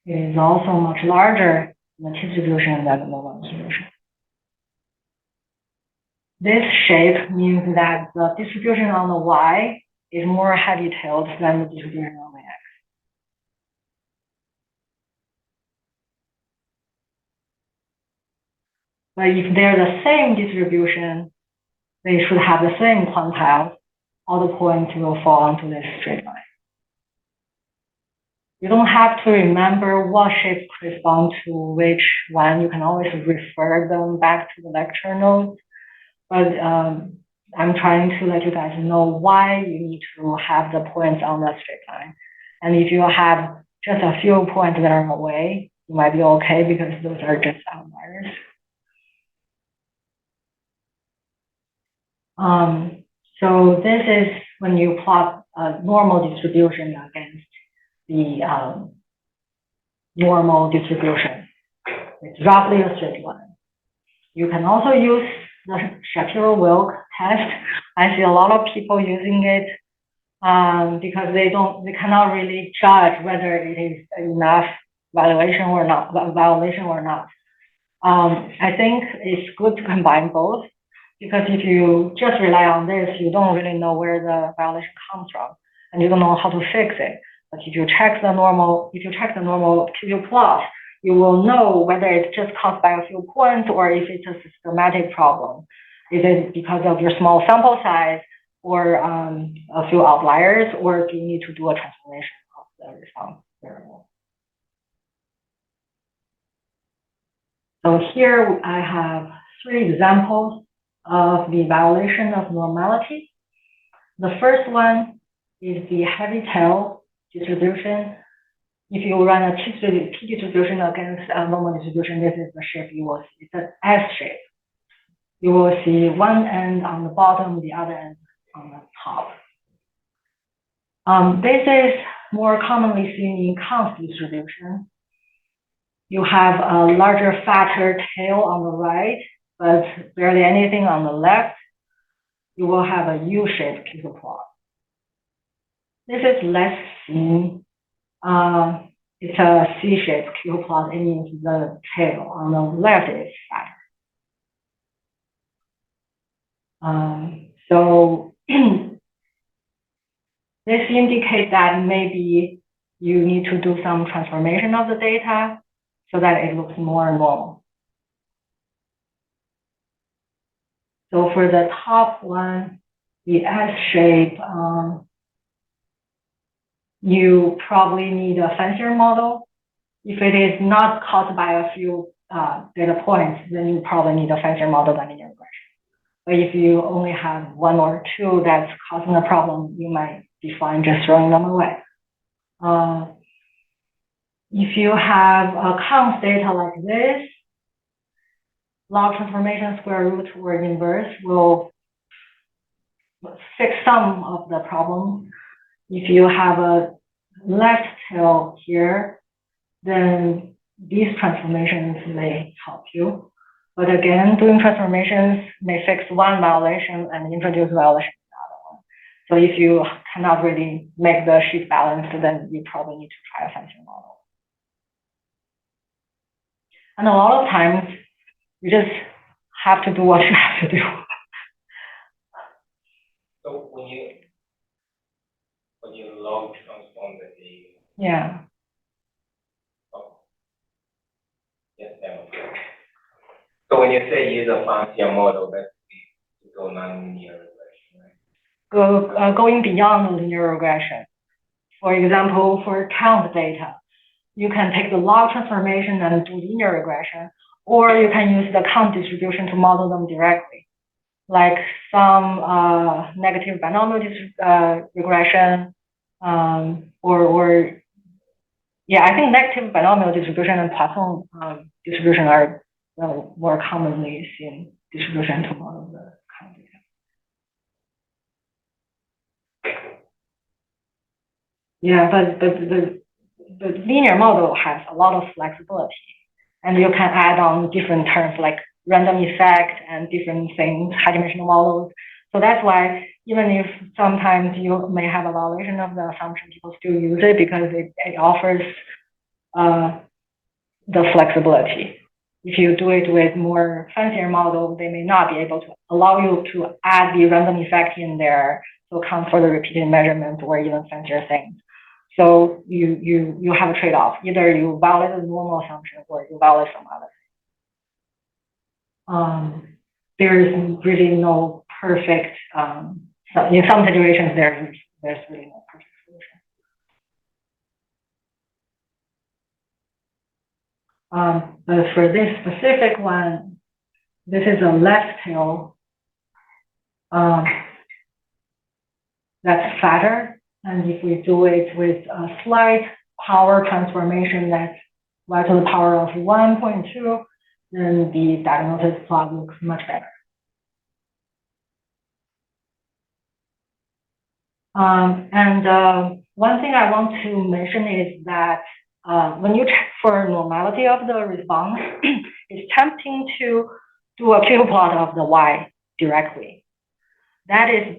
it is also much larger in the t distribution than the normal distribution. This shape means that the distribution on the Y is more heavy-tailed than the distribution on the X. But if they're the same distribution, they should have the same quantile. All the points will fall onto this straight line. You don't have to remember what shapes correspond to which one. You can always refer them back to the lecture notes. But I'm trying to let you guys know why you need to have the points on the straight line. And if you have just a few points that are away, you might be okay because those are just outliers. So this is when you plot a normal distribution against the normal distribution. It's roughly a straight line. You can also use the Shapiro-Wilk test. I see a lot of people using it because they cannot really judge whether it is enough violation or not. I think it's good to combine both, because if you just rely on this, you don't really know where the violation comes from, and you don't know how to fix it. But if you check the normal QQ plot, you will know whether it's just caused by a few points or if it's a systematic problem. Is it because of your small sample size or a few outliers, or do you need to do a transformation of the response variable? So here I have 3 examples of the violation of normality. The first one is the heavy tail distribution. If you run a t distribution against a normal distribution, this is the shape you will see. It's an S shape. You will see one end on the bottom, the other end on the top. This is more commonly seen in Kahn's distribution. you have a larger, fatter tail on the right, but barely anything on the left, you will have a U-shaped Q plot. This is less seen. It's a C-shaped Q plot. It means the tail on the left is fatter. So this indicates that maybe you need to do some transformation of the data so that it looks more normal. So for the top one, the S shape, you probably need a fancier model. If it is not caused by a few data points, then you probably need a fancier model than linear regression. But if you only have one or two that's causing a problem, you might be fine just throwing them away. If you have a const data like this, log transformation, square root, or inverse will fix some of the problem. If you have a left tail here, then these transformations may help you. But again, doing transformations may fix one violation and introduce violation in the other one. So if you cannot really make the sheet balanced, then you probably need to try a fancier model. And a lot of times, you just have to do what you have to do. So when you log transform the data. Yeah. Oh. Yes, so when you say use a fancier model, that's to go non-linear regression, right? Going beyond linear regression. For example, for count data, you can take the log transformation and do linear regression, or you can use the count distribution to model them directly, like some negative binomial regression, or yeah, I think negative binomial distribution and Poisson distribution are more commonly seen distribution to model the count data. Yeah, but the linear model has a lot of flexibility, and you can add on different terms like random effect and different things, high-dimensional models. So that's why even if sometimes you may have a violation of the assumption, people still use it because it offers the flexibility. If you do it with more fancier models, they may not be able to allow you to add the random effect in there to account for the repeated measurements or even fancier things. So you have a trade-off. Either you violate the normal assumption or you violate some other thing. There is really no perfect, in some situations there's really no perfect solution. But for this specific one, this is a left tail that's fatter. And if we do it with a slight power transformation that's y to the power of 1.2, then the diagnosis plot looks much better. One thing I want to mention is that when you check for normality of the response, it's tempting to do a Q plot of the y directly. That is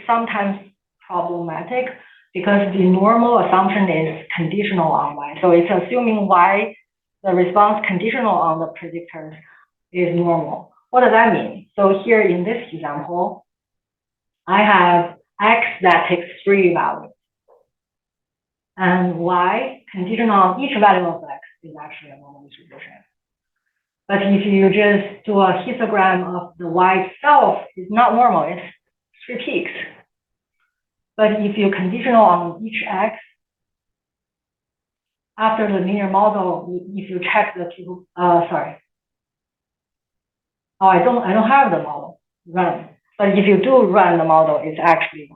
sometimes problematic because the normal assumption is conditional on y. So it's assuming y, the response conditional on the predictors is normal. What does that mean? So here in this example, I have x that takes 3 values. And y, conditional on each value of x, is actually a normal distribution. But if you just do a histogram of the y itself, it's not normal, it's 3 peaks. But if you conditional on each x, after the linear model, if you check the I don't have the model run. But if you do run the model, it's actually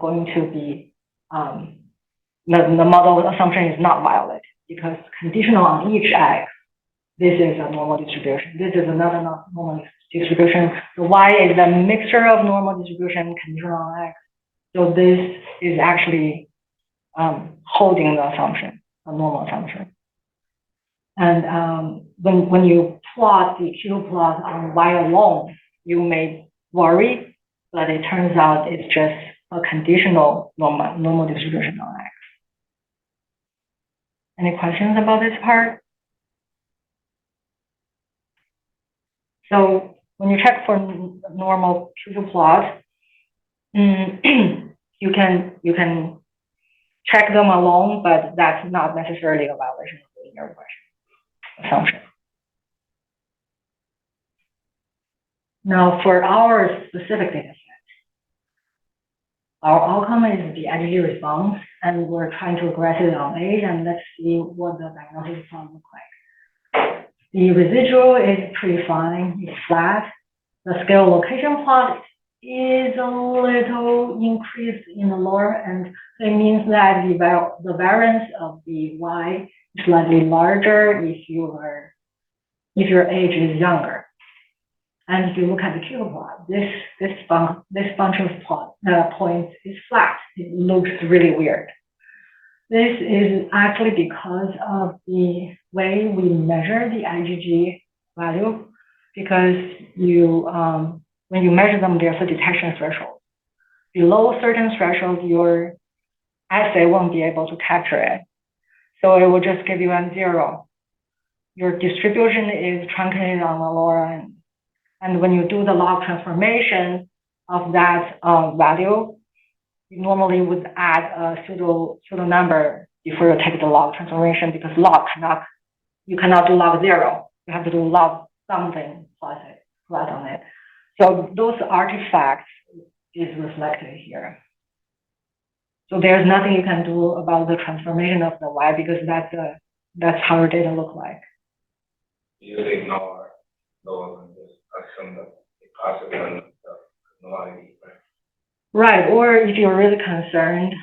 going to be the model assumption is not violated because conditional on each x, this is a normal distribution. This is another normal distribution. The y is a mixture of normal distribution conditional on x. So this is actually holding the assumption, a normal assumption. And when you plot the Q plot on Y alone, you may worry, but it turns out it's just a conditional normal distribution on X. Any questions about this part? So when you check for normal Q plot, you can check them alone, but that's not necessarily a violation of the linear regression assumption. Now, for our specific data set, our outcome is the IgG response, and we're trying to regress it on age, and let's see what the diagnostic response looks like. The residual is pretty fine, it's flat. The scale location plot is a little increased in the lower end. It means that the variance of the Y is slightly larger if your age is younger. And if you look at the Q plot, this bunch of points is flat. It looks really weird. This is actually because of the way we measure the IgG value, because when you measure them, there's a detection threshold. Below a certain threshold, your assay won't be able to capture it. So it will just give you a 0. Your distribution is truncated on the lower end. And when you do the log transformation of that value, you normally would add a pseudo number before you take the log transformation, because you cannot do log 0. You have to do log something plus on it. So those artifacts is reflected here. So there's nothing you can do about the transformation of the Y, because that's how your data look like. You ignore those and just assume that it possibly on the normality, right? Right, or if you're really concerned,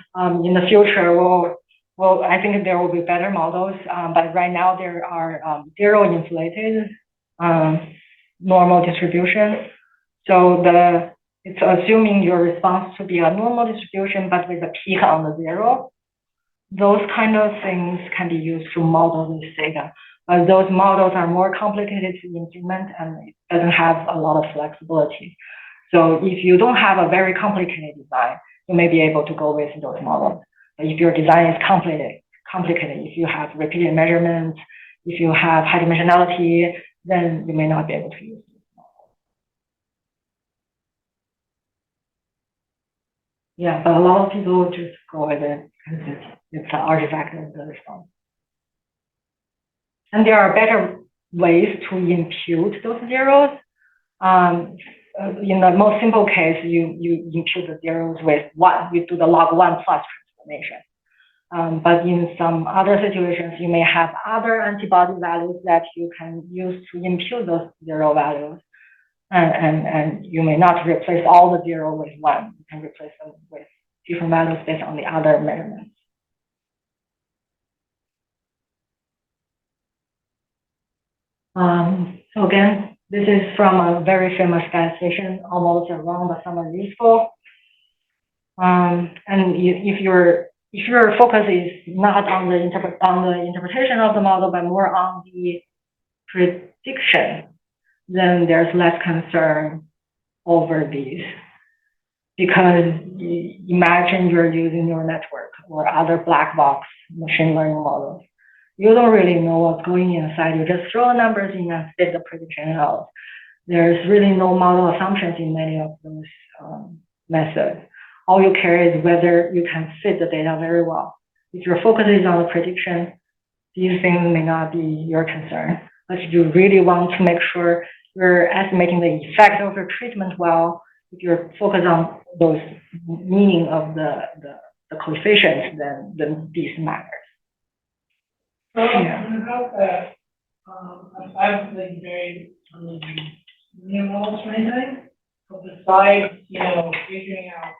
in the future, well, I think there will be better models, but right now there are 0 inflated normal distribution. So it's assuming your response to be a normal distribution, but with a peak on the 0. Those kind of things can be used to model this data. But those models are more complicated to implement, and it doesn't have a lot of flexibility. So if you don't have a very complicated design, you may be able to go with those models. But if your design is complicated, if you have repeated measurements, if you have high dimensionality, then you may not be able to use this model. Yeah, but a lot of people just go with it because it's an artifact of the response. And there are better ways to impute those zeros. In the most simple case, you impute the zeros with 1. You do the log 1 plus transformation. But in some other situations, you may have other antibody values that you can use to impute those 0 values. And you may not replace all the 0 with 1. You can replace them with different values based on the other measurements. So again, this is from a very famous statistician, almost wrong, but somewhat useful. And if your focus is not on the interpretation of the model, but more on the prediction, then there's less concern over these. Because imagine you're using neural network or other black box machine learning models. You don't really know what's going inside. You just throw the numbers in and spit the prediction out. There's really no model assumptions in many of those methods. All you care is whether you can fit the data very well. If your focus is on the prediction, these things may not be your concern. But if you really want to make sure you're estimating the effect of your treatment well, if you're focused on those meaning of the coefficients, then these matters. So about that, I've been very new models or anything, but besides, figuring out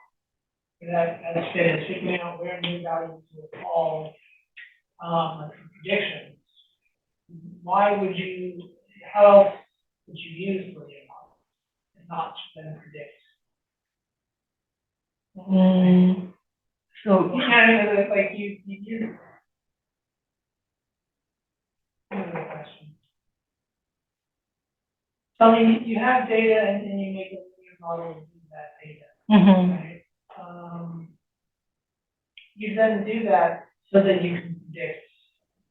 that as fit, figuring out where new values will fall, predictions, how else would you use linear models and not then predict? So like you So I mean, you have data and then you make a linear model of that data, Mm-hmm. right? You then do that so that you can predict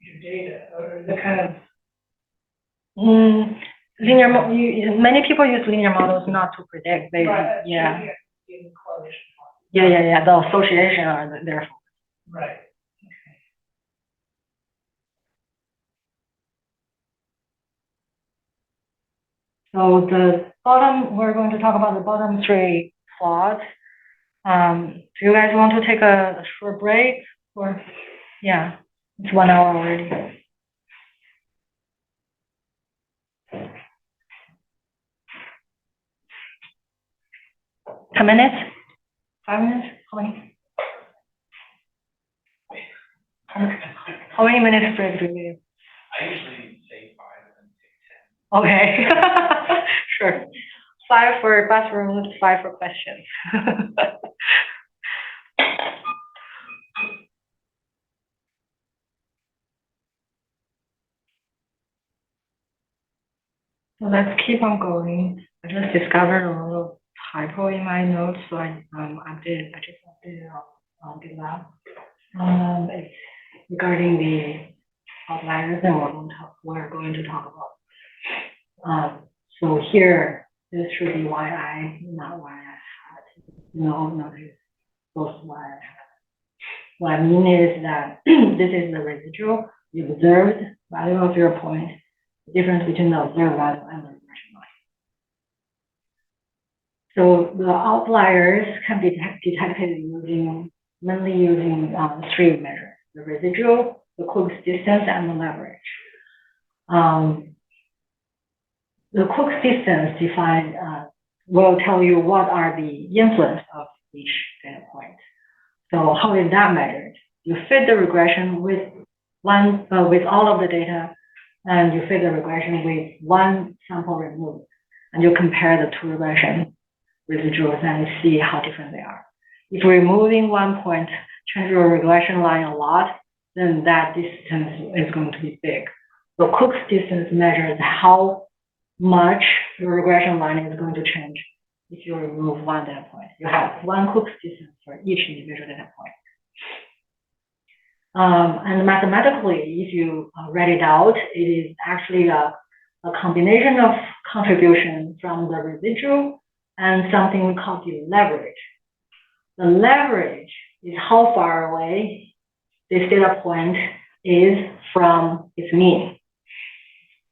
your data, or the kind of. Many people use linear models not to predict, they, Right, yeah. in correlation. Yeah, the association are there. Right. So the bottom, we're going to talk about the bottom three plots. Do you guys want to take a short break or, yeah, it's 1 hour already. 10 minutes? 5 minutes? How many? How many minutes break do you need? I usually say 5 and take 10. Okay, sure. 5 for bathroom, 5 for questions. So let's keep on going. I just discovered a little typo in my notes, so I updated. I just updated on GitLab. It's regarding the outliers, and we're going to talk about. So here, this should be yi, not yi hat. No, notice both yi hat. What I mean is that this is the residual, the observed value of your point, the difference between the observed value and the regression line. So the outliers can be detected mainly using 3 measures: the residual, the Cook's distance, and the leverage. The Cook's distance defined will tell you what are the influence of each data point. So how is that measured? You fit the regression with all of the data, and you fit the regression with one sample removed, and you compare the 2 regression residuals and see how different they are. If removing 1 point change your regression line a lot, then that distance is going to be big. So Cook's distance measures how much your regression line is going to change if you remove 1 data point. You have 1 Cook's distance for each individual data point. And mathematically, if you read it out, it is actually a combination of contribution from the residual and something we call the leverage. The leverage is how far away this data point is from its mean.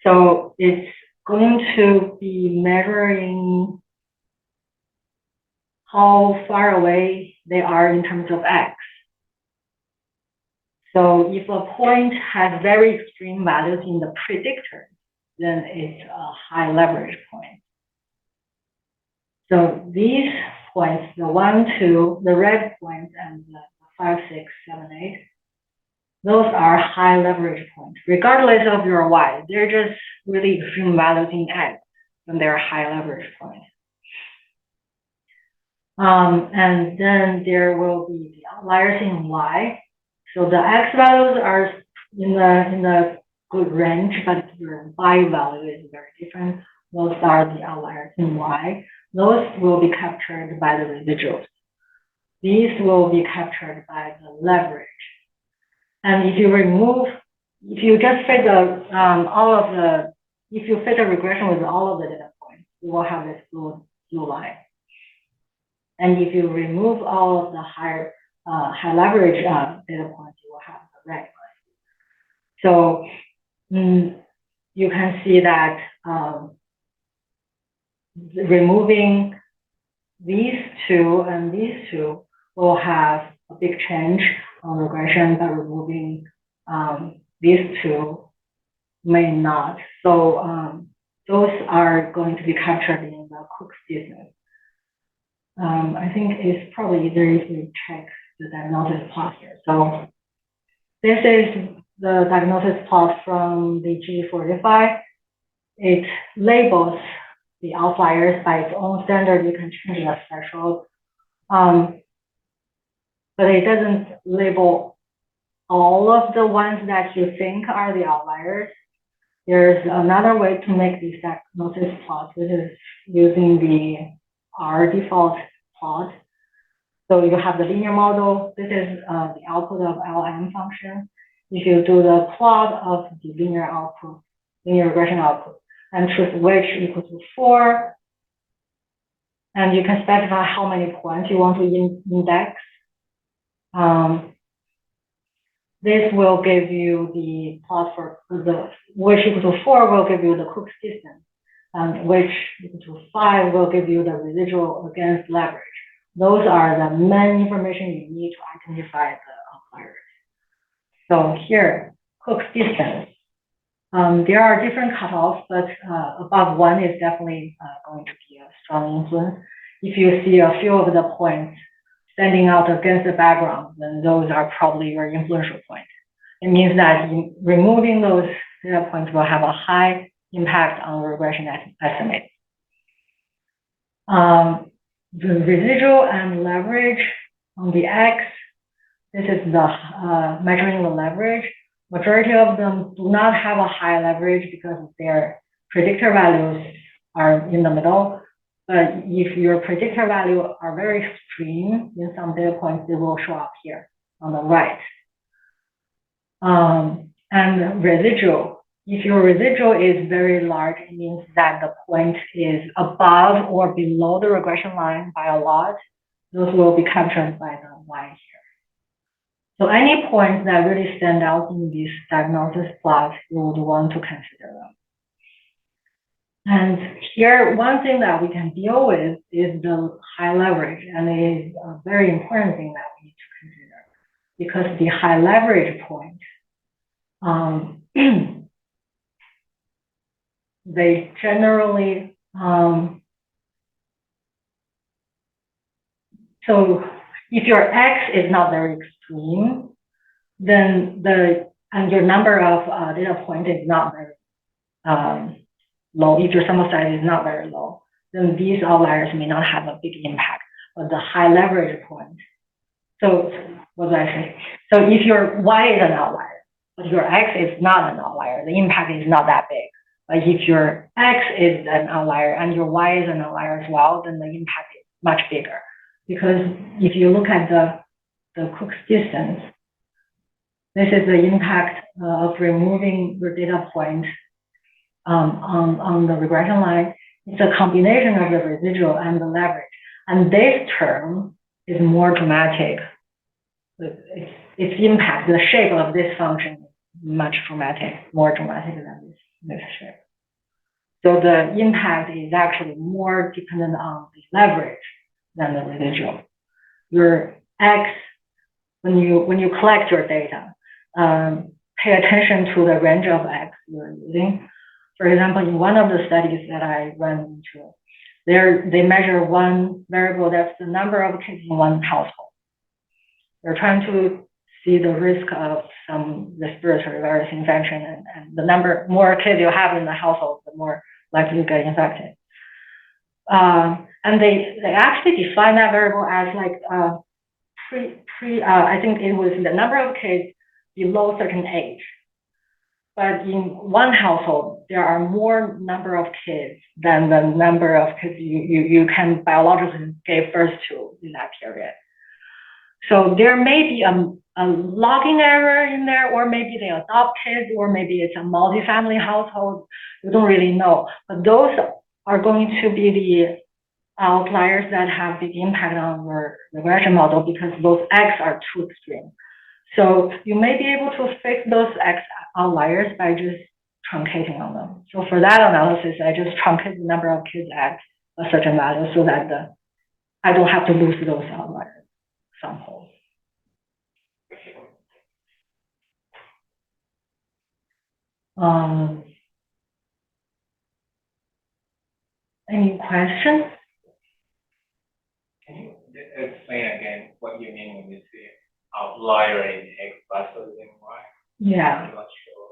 So it's going to be measuring how far away they are in terms of x. So if a point has very extreme values in the predictor, then it's a high leverage point. So these points, the 1, 2, the red points, and the 5, 6, 7, 8, those are high leverage points. Regardless of your y, they're just really extreme values in x, and they're high leverage points. And then there will be the outliers in y. So the x values are in the good range, but your y value is very different. Those are the outliers in y. Those will be captured by the residuals. These will be captured by the leverage. And if you just fit if you fit a regression with all of the data points, you will have this blue line. And if you remove all of the high leverage data points, you will have the red line. So you can see that removing these 2 and these 2 will have a big change on regression, but removing these 2 may not. So those are going to be captured in the Cook's distance. I think it's probably easier if you check the diagnosis plot here. So this is the diagnosis plot from the G45. It labels the outliers by its own standard. You can change the threshold, but it doesn't label all of the ones that you think are the outliers. There's another way to make this diagnosis plot, which is using the R default plot. So you have the linear model. This is the output of LM function. If you do the plot of the linear output, linear regression output, and choose which equal to 4, and you can specify how many points you want to index. This will give you the plot for the which equal to 4 will give you the Cook's distance, and which equal to 5 will give you the residual against leverage. Those are the main information you need to identify the outliers. So here, Cook's distance. There are different cutoffs, but above 1 is definitely going to be a strong influence. If you see a few of the points standing out against the background, then those are probably your influential points. It means that removing those data points will have a high impact on regression estimate. The residual and leverage on the X, this is the measuring the leverage. Majority of them do not have a high leverage because their predictor values are in the middle. But if your predictor values are very extreme in some data points, they will show up here on the right. And residual, if your residual is very large, it means that the point is above or below the regression line by a lot. Those will be captured by the Y here. So any points that really stand out in this diagnosis plot, you would want to consider them. And here, one thing that we can deal with is the high leverage, and it is a very important thing that we need to consider, because the high leverage point, they generally, so if your X is not very extreme, then and your number of data points is not very low, if your sample size is not very low, then these outliers may not have a big impact. But the high leverage point, so what did I say? So if your Y is an outlier, but your X is not an outlier, the impact is not that big. But if your X is an outlier and your Y is an outlier as well, then the impact is much bigger. Because if you look at the Cook's distance, this is the impact of removing your data point on the regression line. It's a combination of the residual and the leverage. And this term is more dramatic. Its impact, the shape of this function is much more dramatic than this shape. So the impact is actually more dependent on the leverage than the residual. Your X, when you collect your data, pay attention to the range of X you're using. For example, in one of the studies that I ran into, they measure one variable, that's the number of kids in one household. They're trying to see the risk of some respiratory virus infection, and the more kids you have in the household, the more likely you get infected. And they actually define that variable as like I think it was the number of kids below a certain age. But in one household, there are more number of kids than the number of kids you can biologically give birth to in that period. So there may be a logging error in there, or maybe they adopt kids, or maybe it's a multi-family household. You don't really know. But those are going to be the outliers that have big impact on your regression model, because those X are too extreme. So you may be able to fix those X outliers by just truncating on them. So for that analysis, I just truncate the number of kids at a certain value so that I don't have to lose those outlier samples. Any questions? Can you explain again what you mean when you say outlier in X faster than Y? Yeah. I'm not sure.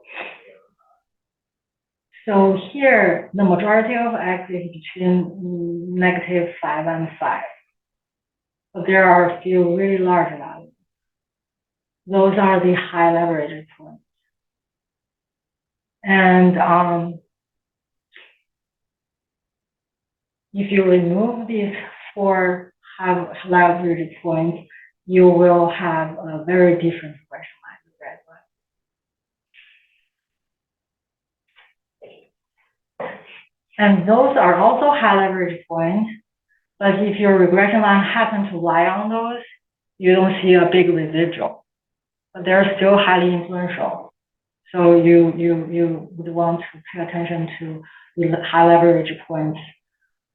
So here, the majority of X is between -5 and 5. But there are a few really large values. Those are the high leverage points. And if you remove these four high leverage points, you will have a very different regression line, the red one. And those are also high leverage points, but if your regression line happens to lie on those, you don't see a big residual, but they're still highly influential. So you would want to pay attention to the high leverage points,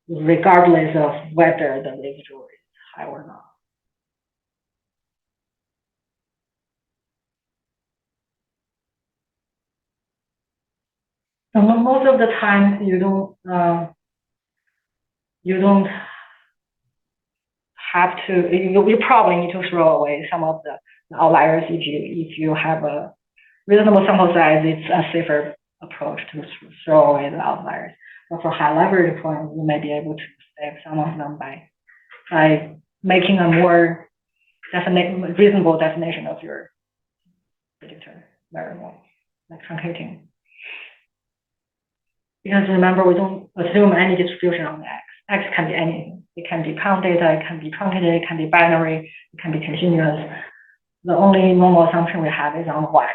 regardless of whether the residual is high or not. So most of the times you don't have to, you probably need to throw away some of the outliers if you have a reasonable sample size. It's a safer approach to throw away the outliers. But for high leverage points, you may be able to save some of them by making a more reasonable definition of your predictor variable, like truncating. Because remember, we don't assume any distribution on X. X can be anything. It can be count data, it can be truncated, it can be binary, it can be continuous. The only normal assumption we have is on Y.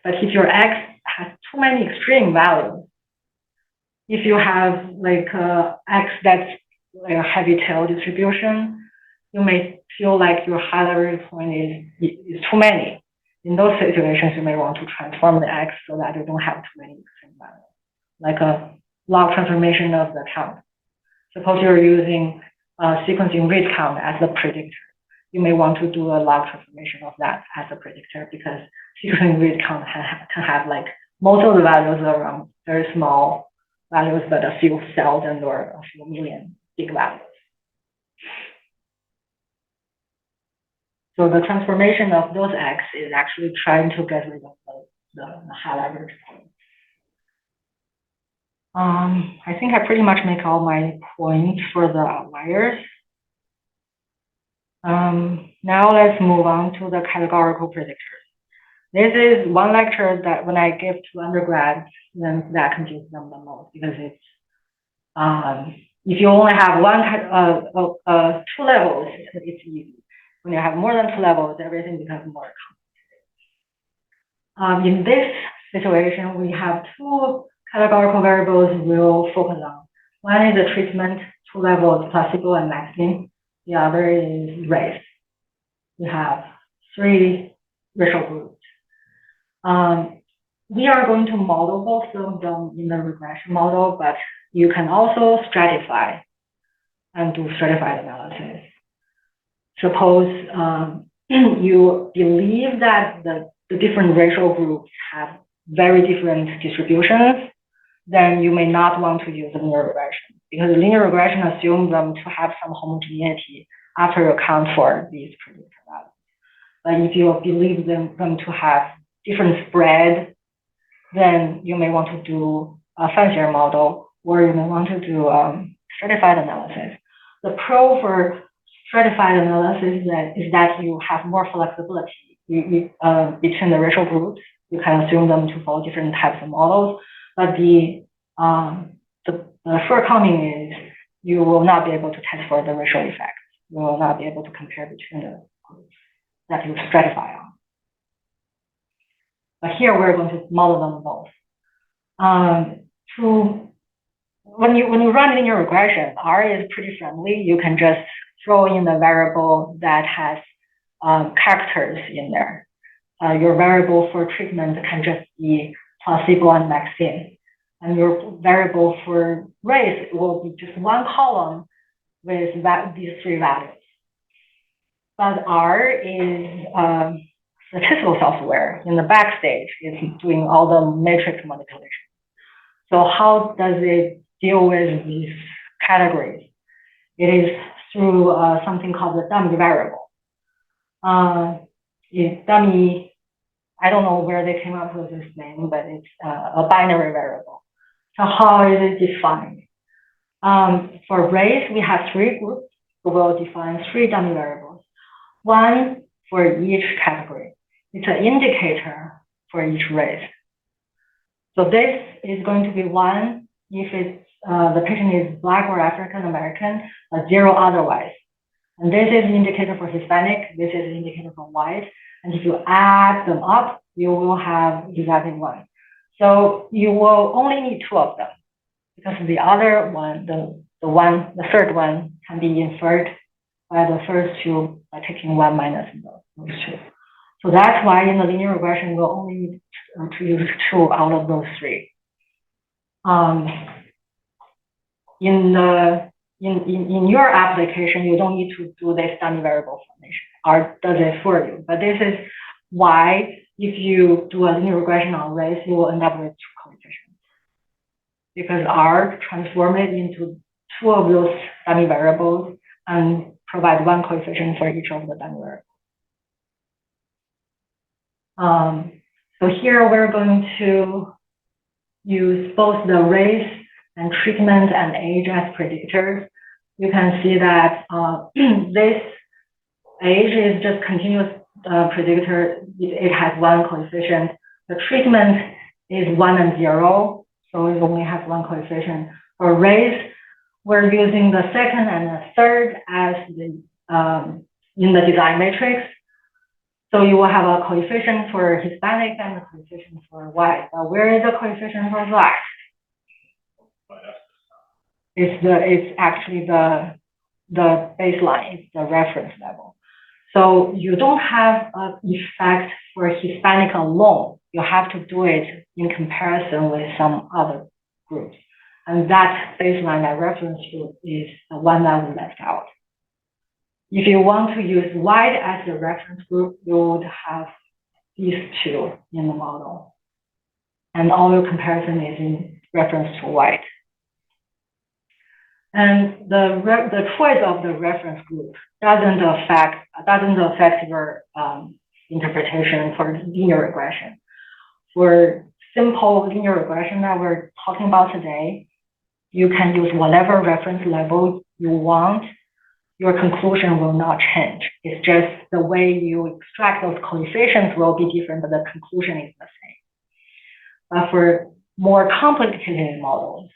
But if your X has too many extreme values, if you have like X that's like a heavy tail distribution, you may feel like your high leverage point is too many. In those situations, you may want to transform the X so that you don't have too many extreme values, like a log transformation of the count. Suppose you're using sequencing read count as the predictor. You may want to do a log transformation of that as a predictor, because sequencing read count can have like most of the values around very small values, but a few thousand or a few million big values. So the transformation of those X is actually trying to get rid of the high leverage point. I think I pretty much make all my points for the outliers. Now let's move on to the categorical predictors. This is one lecture that when I give to undergrads, then that confuses them the most, because it's if you only have two levels, it's easy. When you have more than two levels, everything becomes more complicated. In this situation, we have two categorical variables we'll focus on. One is the treatment, two levels, placebo and vaccine. The other is race. We have three racial groups. We are going to model both of them in the regression model, but you can also stratify and do stratified analysis. Suppose you believe that the different racial groups have very different distributions, then you may not want to use linear regression, because linear regression assumes them to have some homogeneity after you account for these predictor values. But if you believe them to have different spread, then you may want to do a fancier model, or you may want to do stratified analysis. The pro for stratified analysis is that you have more flexibility between the racial groups. You can assume them to follow different types of models, but the shortcoming is you will not be able to test for the racial effects. You will not be able to compare between the groups that you stratify on. But here we're going to model them both. When you run linear regression, R is pretty friendly. You can just throw in the variable that has characters in there. Your variable for treatment can just be placebo and vaccine. And your variable for race will be just one column with these three values. But R is statistical software in the backstage. It's doing all the matrix manipulation. So how does it deal with these categories? It is through something called the dummy variable. Dummy, I don't know where they came up with this name, but it's a binary variable. So how is it defined? For race, we have three groups who will define three dummy variables. One for each category. It's an indicator for each race. So this is going to be 1 if it's the patient is Black or African American, 0 otherwise. And this is indicator for Hispanic, this is indicator for white. And if you add them up, you will have exactly 1. So you will only need 2 of them, because the other one, the third one can be inferred by the first 2 by taking 1 minus those 2. So that's why in the linear regression, we'll only need to use 2 out of those 3. In your application, you don't need to do this dummy variable formation. R does it for you. But this is why if you do a linear regression on race, you will end up with 2 coefficients. Because R transforms it into 2 of those dummy variables and provide 1 coefficient for each of the dummy variables. So here we're going to use both the race and treatment and age as predictors. You can see that this age is just continuous predictor. It has 1 coefficient. The treatment is 1 and 0, so it only has 1 coefficient. For race, we're using the second and the third as the in the design matrix. So you will have a coefficient for Hispanic and a coefficient for white. But where is the coefficient for Black? It's actually the baseline, it's the reference level. So you don't have an effect for Hispanic alone. You have to do it in comparison with some other groups. And that baseline, that reference group, is the one that we left out. If you want to use white as the reference group, you would have these 2 in the model. And all your comparison is in reference to white. And the choice of the reference group doesn't affect your interpretation for linear regression. For simple linear regression that we're talking about today, you can use whatever reference level you want. Your conclusion will not change. It's just the way you extract those coefficients will be different, but the conclusion is the same. But for more complicated models,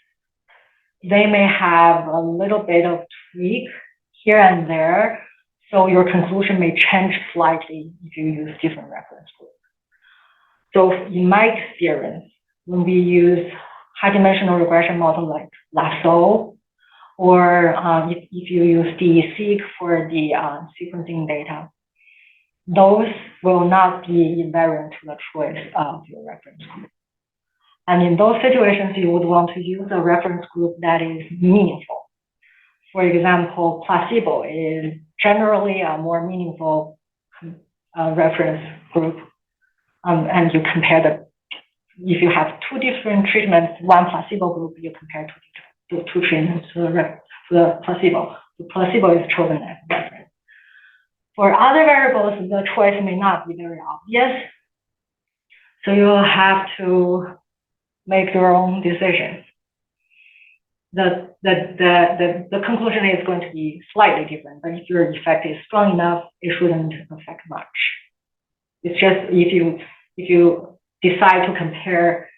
they may have a little bit of tweak here and there, so your conclusion may change slightly if you use different reference groups. So in my experience, when we use high-dimensional regression model like Lasso, or if you use DESeq for the sequencing data, those will not be invariant to the choice of your reference group. And in those situations, you would want to use a reference group that is meaningful. For example, placebo is generally a more meaningful reference group. And you compare if you have 2 different treatments, 1 placebo group, you compare 2 treatments to the placebo. The placebo is chosen as reference. For other variables, the choice may not be very obvious. So you will have to make your own decisions. The conclusion is going to be slightly different, but if your effect is strong enough, it shouldn't affect much. It's just if you decide to compare,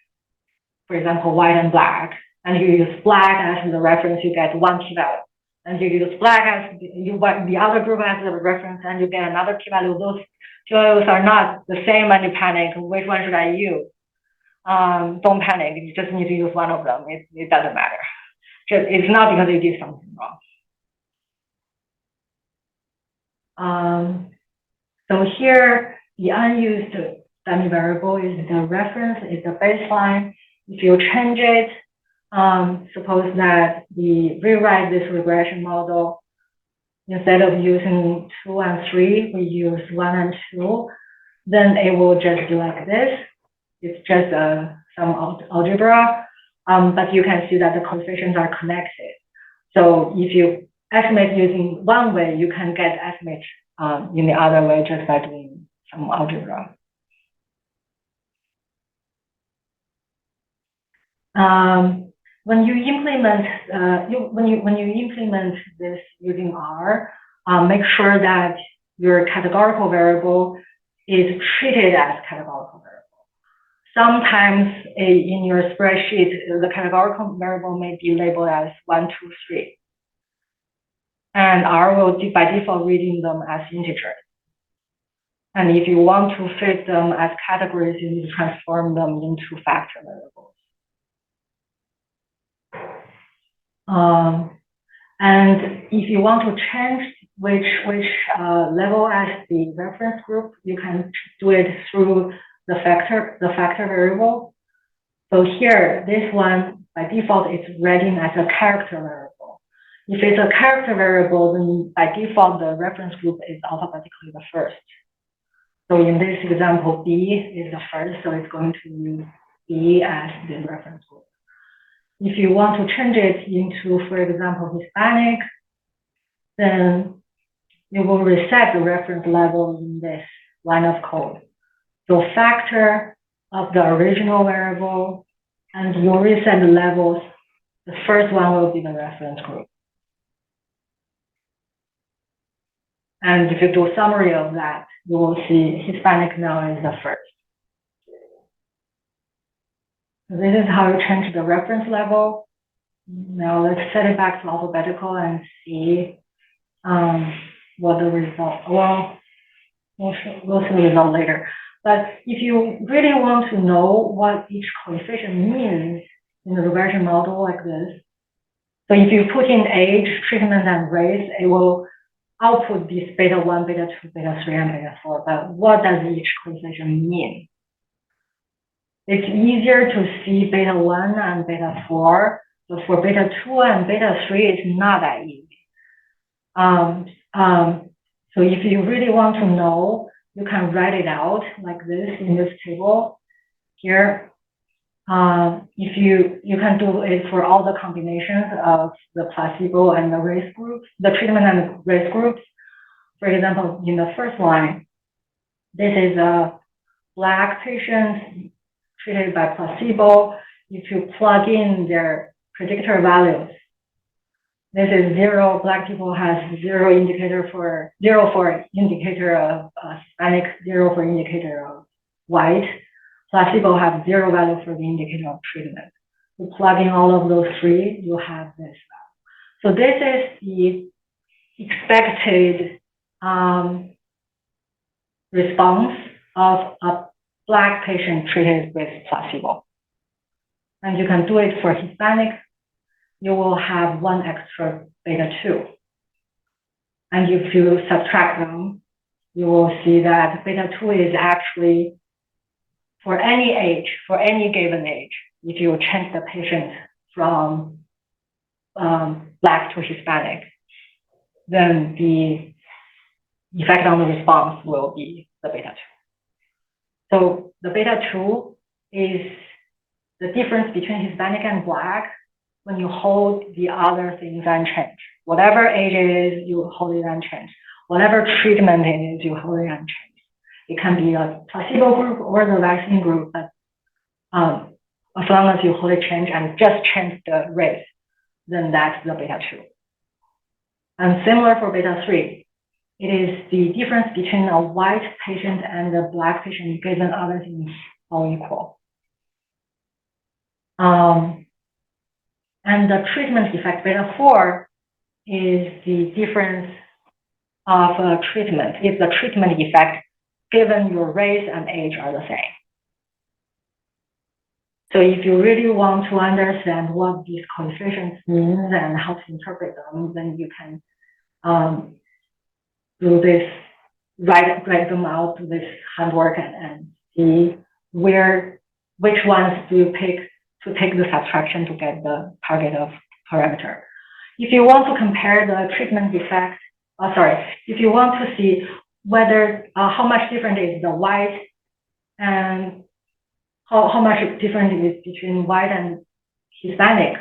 for example, white and Black, and you use Black as the reference, you get 1 p-value. And you use Black as the other group as the reference, and you get another p-value. Those p-values are not the same, and you panic. Which one should I use? Don't panic. You just need to use one of them. It doesn't matter. It's not because you did something wrong. So here, the unused dummy variable is the reference, is the baseline. If you change it, suppose that we rewrite this regression model. Instead of using 2 and 3, we use 1 and 2. Then it will just do like this. It's just some algebra, but you can see that the coefficients are connected. So if you estimate using one way, you can get estimates in the other way just by doing some algebra. When you implement when you implement this using R, make sure that your categorical variable is treated as categorical variable. sometimes in your spreadsheet, the categorical variable may be labeled as 1, 2, 3. And R will by default reading them as integers. And if you want to fit them as categories, you need to transform them into factor variables. And if you want to change which level as the reference group, you can do it through the factor variable. So here, this one by default is reading as a character variable. If it's a character variable, then by default the reference group is alphabetically the first. So in this example, B is the first, so it's going to use B as the reference group. If you want to change it into, for example, Hispanic, then you will reset the reference level in this line of code. So factor of the original variable, and you reset the levels. The first one will be the reference group. And if you do a summary of that, you will see Hispanic now is the first. So this is how you change the reference level. Now let's set it back to alphabetical and see what the result. Well, we'll see the result later. But if you really want to know what each coefficient means in the regression model like this, so if you put in age, treatment, and race, it will output these beta 1, beta 2, beta 3, and beta 4. But what does each coefficient mean? It's easier to see beta 1 and beta 4, but for beta 2 and beta 3, it's not that easy. So if you really want to know, you can write it out like this in this table here. If you can do it for all the combinations of the placebo and the race groups, the treatment and the race groups. For example, in the first line, this is a Black patient treated by placebo. If you plug in their predictor values, this is 0. Black people has 0 indicator for indicator of Hispanic, 0 for indicator of white. Placebo have 0 value for the indicator of treatment. You plug in all of those 3, you have this value. So this is the expected response of a Black patient treated with placebo. And you can do it for Hispanic. You will have 1 extra beta 2. And if you subtract them, you will see that beta 2 is actually for any age, for any given age. If you change the patient from Black to Hispanic, then the effect on the response will be the beta 2. So the beta 2 is the difference between Hispanic and Black when you hold the other things unchanged. Whatever age it is, you hold it unchanged. Whatever treatment it is, you hold it unchanged. It can be a placebo group or the vaccine group, but as long as you hold it changed and just change the race, then that's the beta 2. And similar for beta 3. It is the difference between a white patient and a Black patient given other things all equal. And the treatment effect, beta 4, is the difference of treatment. It's the treatment effect given your race and age are the same. So if you really want to understand what these coefficients mean and how to interpret them, then you can do this, write them out, do this handwork and see which ones do you pick to take the subtraction to get the target of parameter. If you want to compare the treatment effect, if you want to see whether how much different is the white and how much different it is between white and Hispanic,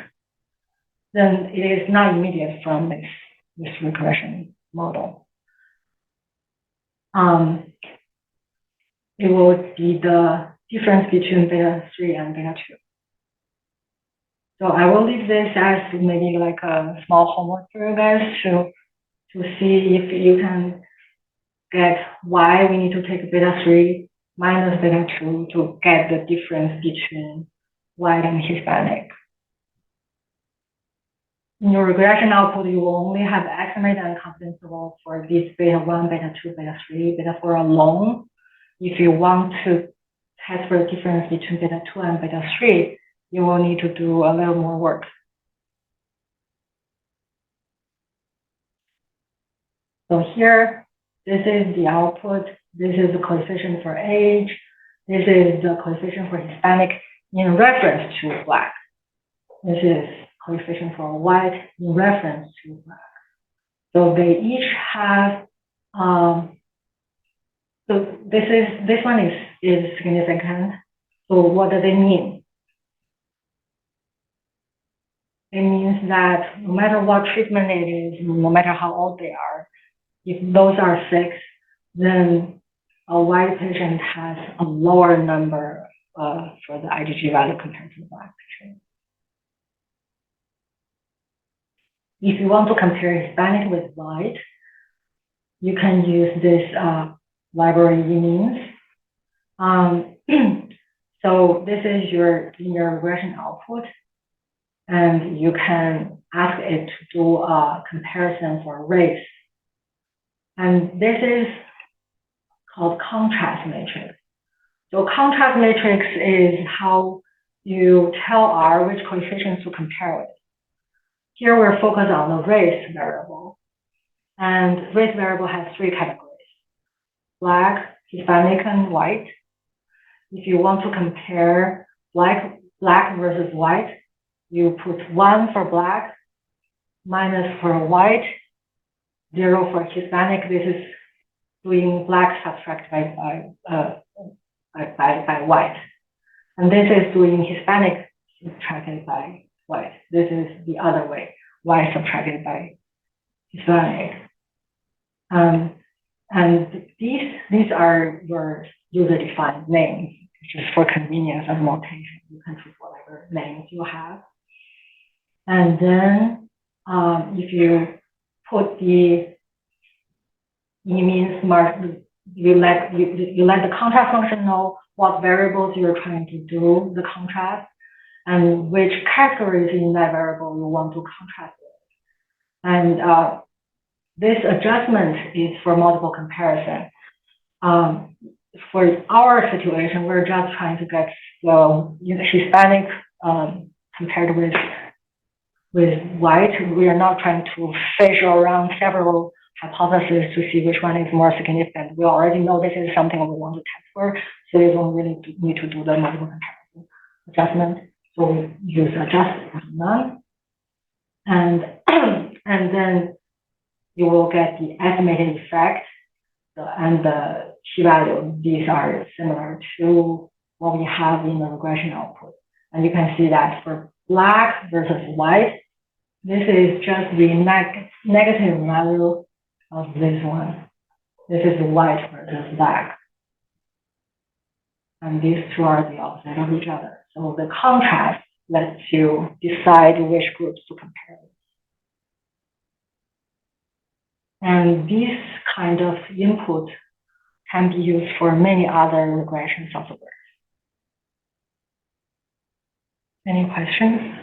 then it is not immediate from this regression model. It will be the difference between beta 3 and beta 2. So I will leave this as maybe like a small homework for you guys to see if you can get why we need to take beta 3 minus beta 2 to get the difference between white and Hispanic. In your regression output, you will only have estimate and confidence interval for these beta 1, beta 2, beta 3, beta 4 alone. If you want to test for the difference between beta 2 and beta 3, you will need to do a little more work. So here, this is the output. This is the coefficient for age. This is the coefficient for Hispanic in reference to black. This is coefficient for white in reference to black. So they each have, so this one is significant. So what does it mean? It means that no matter what treatment it is, no matter how old they are, if those are 6, then a white patient has a lower number for the IgG value compared to the black patient. If you want to compare Hispanic with white, you can use this library means. So this is your linear regression output, and you can ask it to do a comparison for race. And this is called contrast matrix. So contrast matrix is how you tell R which coefficients to compare with. Here we're focused on the race variable. And race variable has 3 categories: black, Hispanic, and white. If you want to compare black versus white, you put 1 for black, minus for white, 0 for Hispanic. This is doing black subtracted by white. And this is doing Hispanic subtracted by white. This is the other way, white subtracted by Hispanic. And these are your user-defined names, just for convenience of notation. You can choose whatever names you have. And then if you put the means mark, you let the contrast function know what variables you're trying to do the contrast and which categories in that variable you want to contrast with. And this adjustment is for multiple comparison. For our situation, we're just trying to get the Hispanic compared with white. We are not trying to fish around several hypotheses to see which one is more significant. We already know this is something we want to test for, so you don't really need to do the multiple comparison adjustment. So we use adjust with none, and then you will get the estimated effect and the p-value. These are similar to what we have in the regression output. And you can see that for black versus white, this is just the negative value of this one. This is white versus black. And these two are the opposite of each other. So the contrast lets you decide which groups to compare with. And this kind of input can be used for many other regression software. Any questions?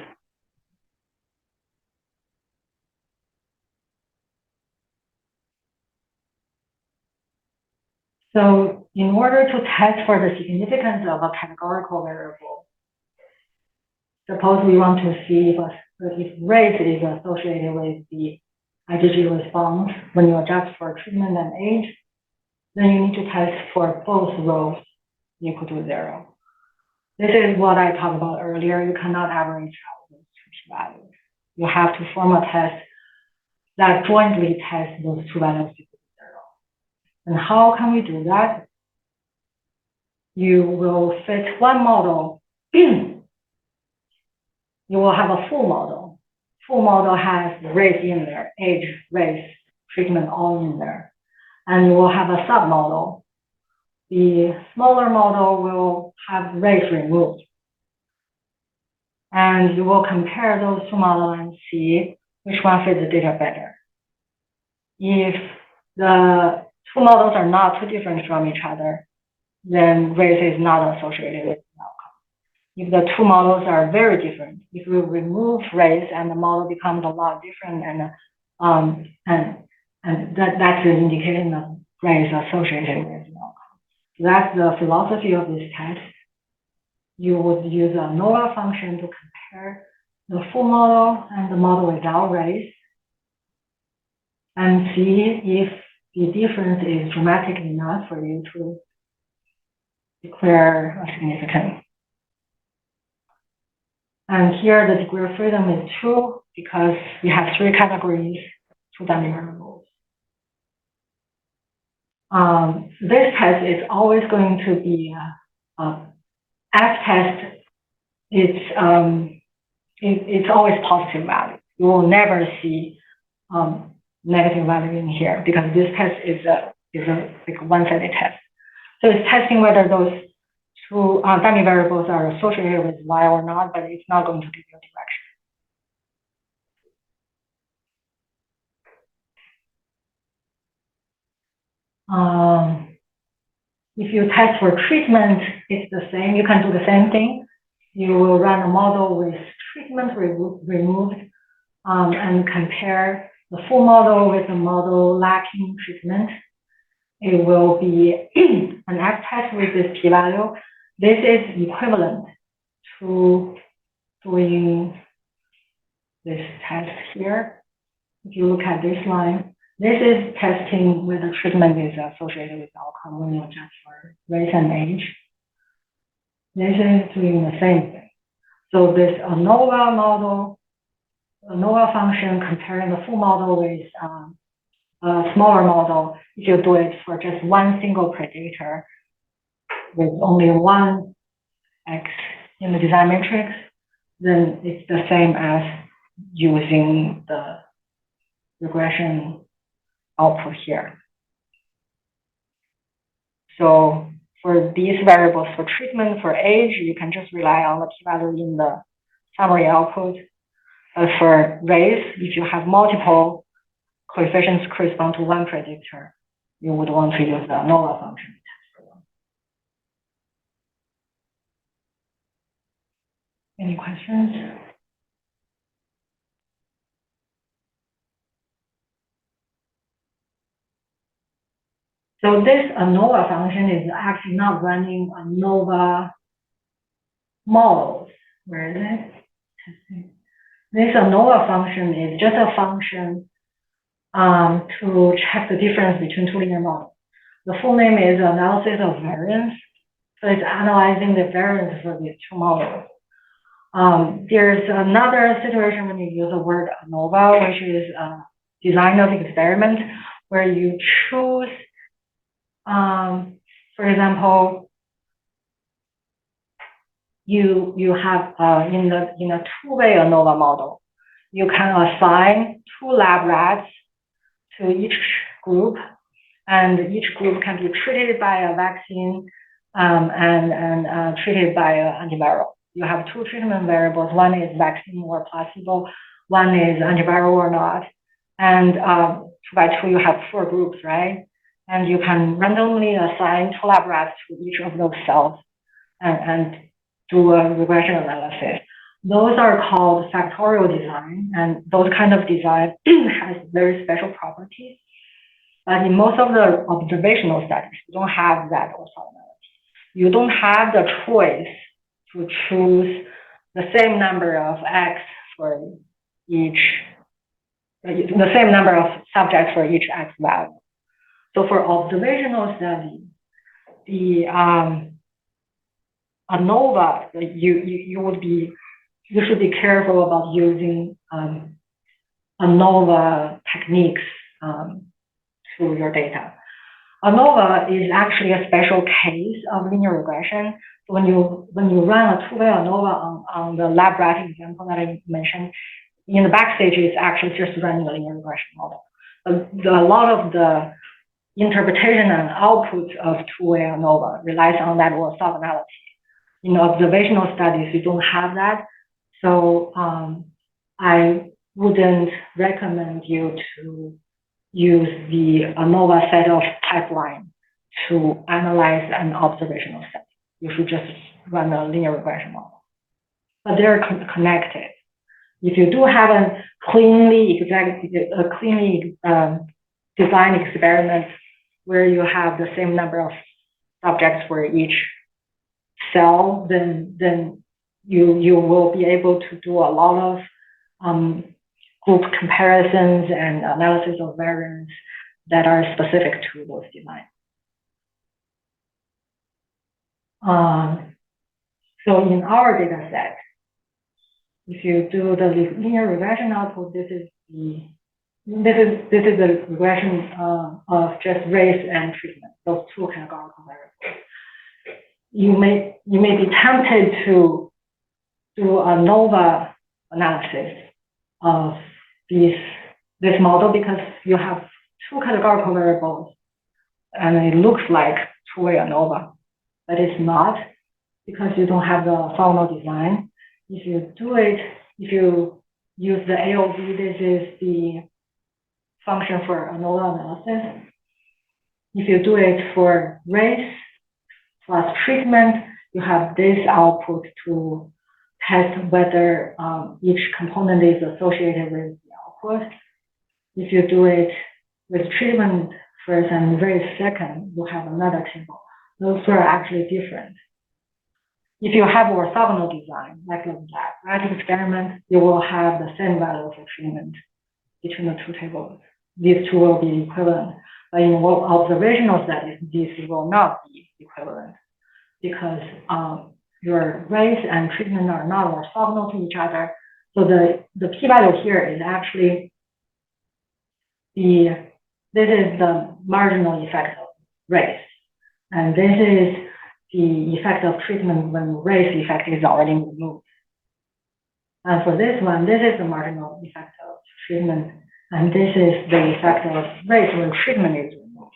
So in order to test for the significance of a categorical variable, suppose we want to see if race is associated with the IgG response when you adjust for treatment and age, then you need to test for both rows equal to 0. This is what I talked about earlier. You cannot average out those two values. You have to form a test that jointly tests those two values equal to 0. And how can we do that? You will fit one model. You will have a full model. Full model has race in there, age, race, treatment all in there. And you will have a submodel. The smaller model will have race removed. And you will compare those two models and see which one fits the data better. If the two models are not too different from each other, then race is not associated with the outcome. If the two models are very different, if we remove race and the model becomes a lot different, and that's an indication of race associated with the outcome. So that's the philosophy of this test. You would use a ANOVA function to compare the full model and the model without race, and see if the difference is dramatic enough for you to declare a significance. And here the degree of freedom is 2 because we have 3 categories, 2 dummy variables. This test is always going to be F test. It's always positive value. You will never see negative value in here because this test is a like one-sided test. So it's testing whether those 2 dummy variables are associated with Y or not, but it's not going to give you a direction. If you test for treatment, it's the same. You can do the same thing. You will run a model with treatment removed and compare the full model with the model lacking treatment. It will be an F test with this p-value. This is equivalent to doing this test here. If you look at this line, this is testing whether treatment is associated with outcome when you adjust for race and age. This is doing the same thing. So this ANOVA model, ANOVA function comparing the full model with a smaller model, if you do it for just one single predictor with only one X in the design matrix, then it's the same as using the regression output here. So for these variables for treatment, for age, you can just rely on the p-value in the summary output. But for race, if you have multiple coefficients correspond to one predictor, you would want to use the ANOVA function. Any questions? So this ANOVA function is actually not running ANOVA models. Where is it? This ANOVA function is just a function to check the difference between 2 linear models. The full name is analysis of variance. So it's analyzing the variance for these 2 models. There's another situation when you use the word ANOVA, which is design of experiment, where you choose, for example, you have in a 2-way ANOVA model, you can assign 2 lab rats to each group, and each group can be treated by a vaccine and treated by an antiviral. You have 2 treatment variables. One is vaccine or placebo. One is antiviral or not. And 2 by 2, you have 4 groups, right? And you can randomly assign 2 lab rats to each of those cells and do a regression analysis. Those are called factorial design, and those kind of design has very special properties. But in most of the observational studies, you don't have that orthogonality. You don't have the choice to choose the same number of X for each, the same number of subjects for each X value. So for observational study, the ANOVA, you should be careful about using ANOVA techniques to your data. ANOVA is actually a special case of linear regression. When you run a 2-way ANOVA on the lab rat example that I mentioned, in the backstage it's actually just running a linear regression model. A lot of the interpretation and output of 2-way ANOVA relies on that orthogonality. In observational studies, you don't have that. So I wouldn't recommend you to use the ANOVA set of pipeline to analyze an observational set. You should just run a linear regression model. But they're connected. If you do have a cleanly designed experiment where you have the same number of subjects for each cell, then you will be able to do a lot of group comparisons and analysis of variance that are specific to those designs. So in our data set, if you do the linear regression output, this is the regression of just race and treatment, those two categorical variables. You may be tempted to do a ANOVA analysis of this model because you have two categorical variables and it looks like two-way ANOVA, but it's not because you don't have the orthogonal design. If you do it, if you use the AOV, this is the function for ANOVA analysis. If you do it for race plus treatment, you have this output to test whether each component is associated with the output. If you do it with treatment first and race second, you have another table. Those are actually different. If you have orthogonal design, like that experiment, you will have the same value for treatment between the two tables. These two will be equivalent. But in observational studies, these will not be equivalent because your race and treatment are not orthogonal to each other. So the p-value here is actually this is the marginal effect of race. And this is the effect of treatment when race effect is already removed. And for this one, this is the marginal effect of treatment, and this is the effect of race when treatment is removed.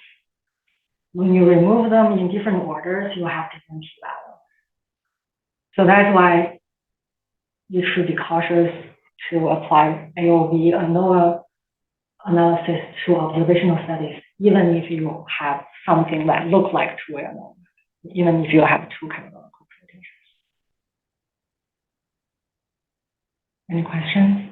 When you remove them in different orders, you have different p-values. So that's why you should be cautious to apply AOV ANOVA analysis to observational studies, even if you have something that looks like two-way ANOVA, even if you have two categorical predictions. Any questions?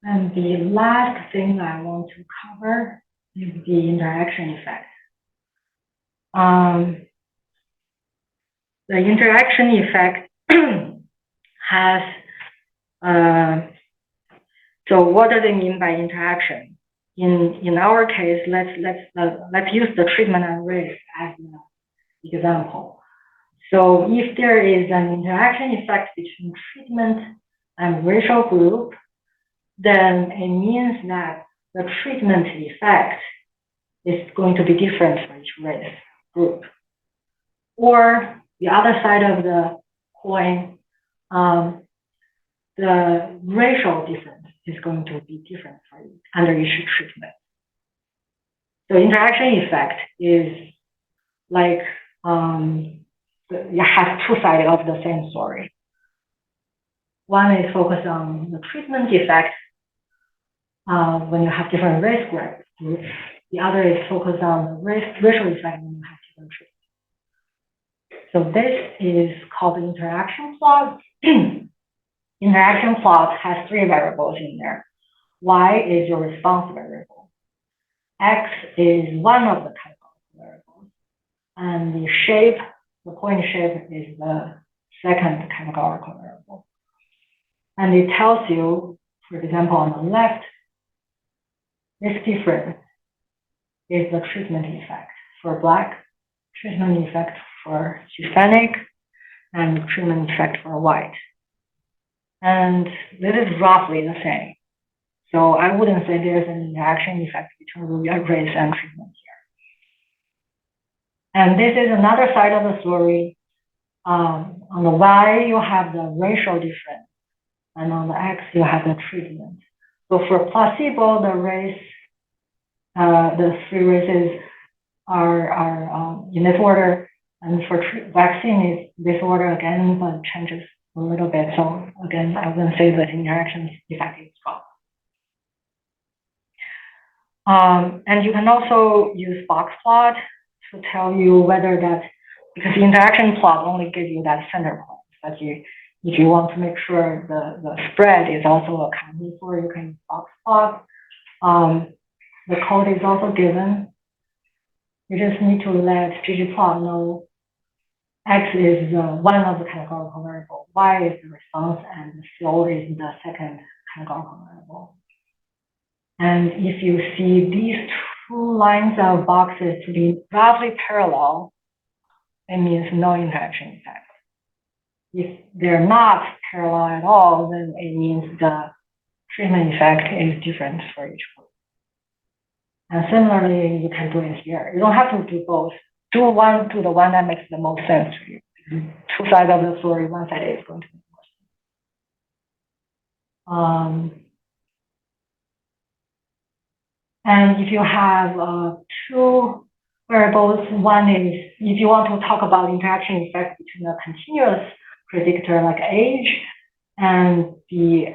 And the last thing I want to cover is the interaction effect. The interaction effect has, so what does it mean by interaction? In our case, let's use the treatment and race as an example. So if there is an interaction effect between treatment and racial group, then it means that the treatment effect is going to be different for each race group. Or the other side of the coin, the racial difference is going to be different for under each treatment. So interaction effect is like it has two sides of the same story. One is focused on the treatment effect when you have different race groups. The other is focused on the racial effect when you have different treatments. So this is called the interaction plot. Interaction plot has three variables in there. Y is your response variable. X is one of the categorical variables. And the shape, the point shape is the second categorical variable. And it tells you, for example, on the left, this difference is the treatment effect for Black, treatment effect for Hispanic, and treatment effect for white. And this is roughly the same. So I wouldn't say there's an interaction effect between race and treatment here. And this is another side of the story. On the Y, you have the racial difference, and on the X, you have the treatment. So for placebo, the race, the three races are in this order, and for vaccine is this order again, but changes a little bit. So again, I wouldn't say that interaction effect is strong. And you can also use box plot to tell you whether that, because the interaction plot only gives you that center point, but if you want to make sure the spread is also accounted for, you can use box plot. The code is also given. You just need to let ggplot know X is one of the categorical variable, Y is the response, and the flow is the second categorical variable. And if you see these two lines of boxes to be roughly parallel, it means no interaction effect. If they're not parallel at all, then it means the treatment effect is different for each group. And similarly, you can do it here. You don't have to do both. Do the one that makes the most sense to you. Two sides of the story, one side is going to make more sense. And if you have two variables, one is if you want to talk about interaction effect between a continuous predictor like age and the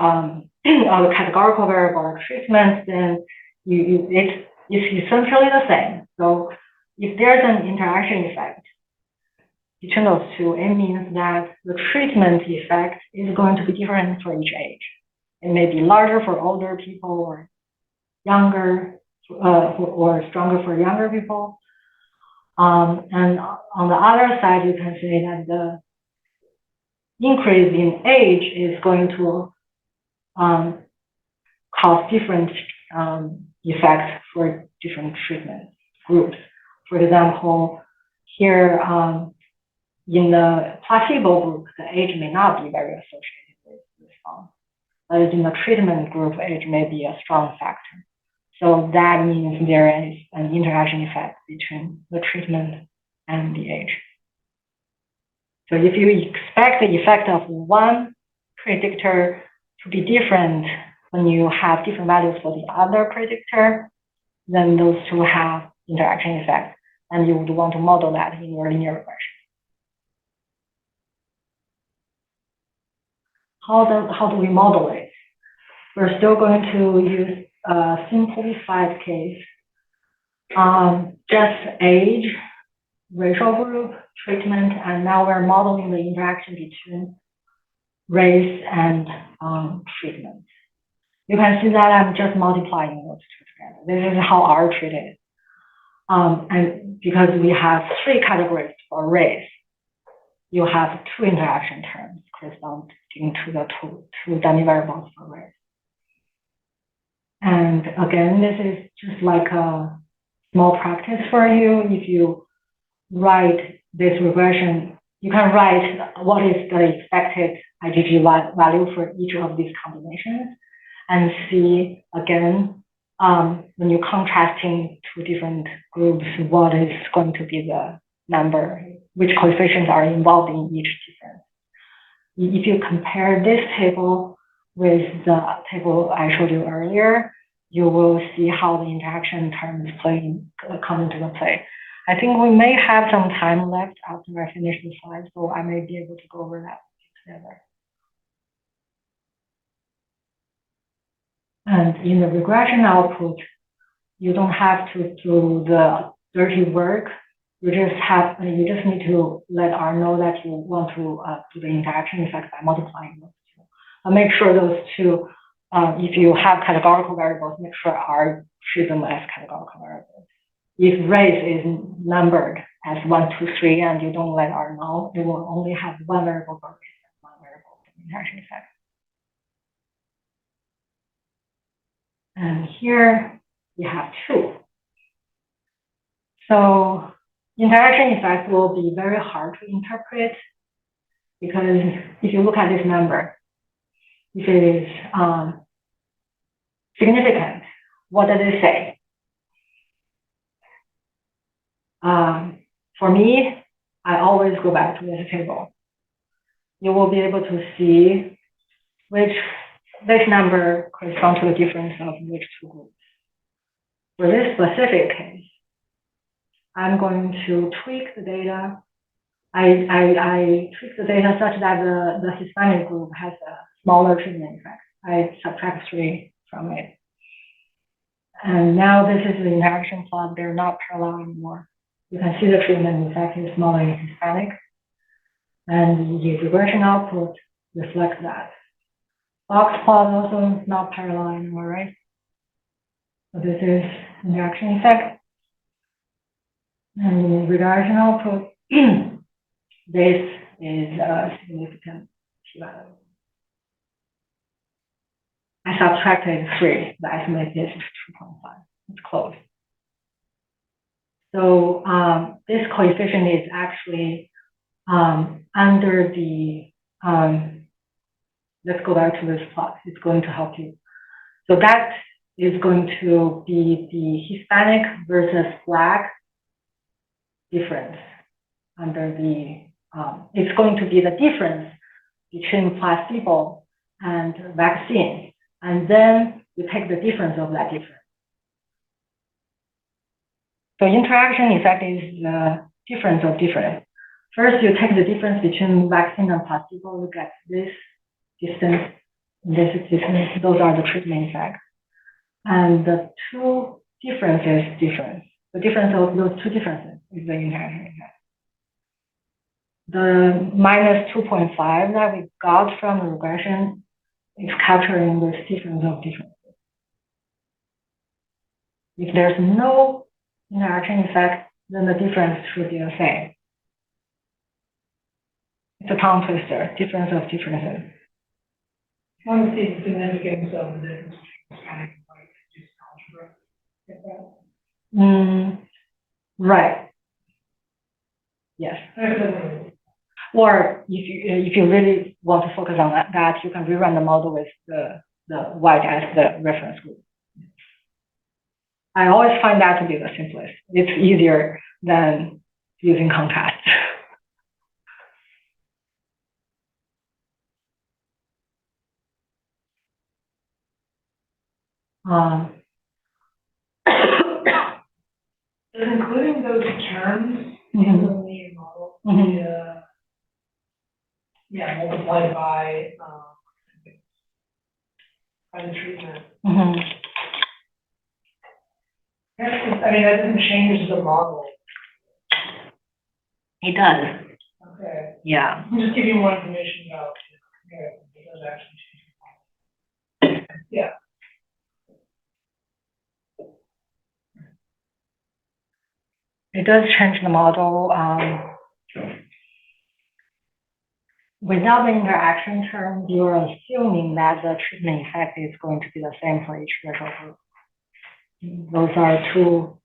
categorical variable like treatment, then it's essentially the same. So if there's an interaction effect between those two, it means that the treatment effect is going to be different for each age. It may be larger for older people or younger or stronger for younger people. And on the other side, you can say that the increase in age is going to cause different effects for different treatment groups. For example, here in the placebo group, the age may not be very associated with response. But in the treatment group, age may be a strong factor. So that means there is an interaction effect between the treatment and the age. So if you expect the effect of one predictor to be different when you have different values for the other predictor, then those two have interaction effect, and you would want to model that in your linear regression. How do we model it? We're still going to use a simplified case, just age, racial group, treatment, and now we're modeling the interaction between race and treatment. You can see that I'm just multiplying those two together. This is how R treated. And because we have three categories for race, you have two interaction terms corresponding to the two dummy variables for race. And again, this is just like a small practice for you. If you write this regression, you can write what is the expected IgG value for each of these combinations and see again, when you're contrasting two different groups, what is going to be the number, which coefficients are involved in each difference. If you compare this table with the table I showed you earlier, you will see how the interaction terms come into the play. I think we may have some time left after I finish the slide, so I may be able to go over that together. And in the regression output, you don't have to do the dirty work. You just need to let R know that you want to do the interaction effect by multiplying those two. Make sure those two, if you have categorical variables, make sure R treat them as categorical variables. If race is numbered as 1, 2, 3, and you don't let R know, it will only have one variable for race and one variable for the interaction effect. And here we have two. So interaction effect will be very hard to interpret because if you look at this number, if it is significant, what does it say? For me, I always go back to this table. You will be able to see which this number corresponds to the difference of which two groups. For this specific case, I'm going to tweak the data I tweak the data such that the Hispanic group has a smaller treatment effect. I subtract 3 from it. And now this is the interaction plot. They're not parallel anymore. You can see the treatment effect is smaller in Hispanic. And the regression output reflects that. Box plot also not parallel anymore, right? So this is interaction effect. And the regression output, this is a significant p-value. I subtracted 3. The estimate is 2.5. It's close. So this coefficient is actually under the, let's go back to this plot. It's going to help you. So that is going to be the Hispanic versus Black difference under the, it's going to be the difference between placebo and vaccine. And then you take the difference of that difference. So interaction effect is the difference of difference. First, you take the difference between vaccine and placebo, you get this distance, this distance, those are the treatment effects. And the two differences difference. The difference of those two differences is the interaction effect. The minus 2.5 that we got from the regression is capturing this difference of differences. If there's no interaction effect, then the difference should be the same. It's a tongue twister, difference of differences. I want to see the significance of the difference between Hispanic and White just algebra. Right. Yes. Or if you really want to focus on that, you can rerun the model with the white as the reference group. I always find that to be the simplest. It's easier than using contrast. Including those terms in the model, multiplied by the treatment. I mean, that doesn't change the model. It does. Okay. Yeah. I'm just giving you more information about it does actually change the model. Yeah. It does change the model. Without the interaction term, you're assuming that the treatment effect is going to be the same for each retro group. Those are two.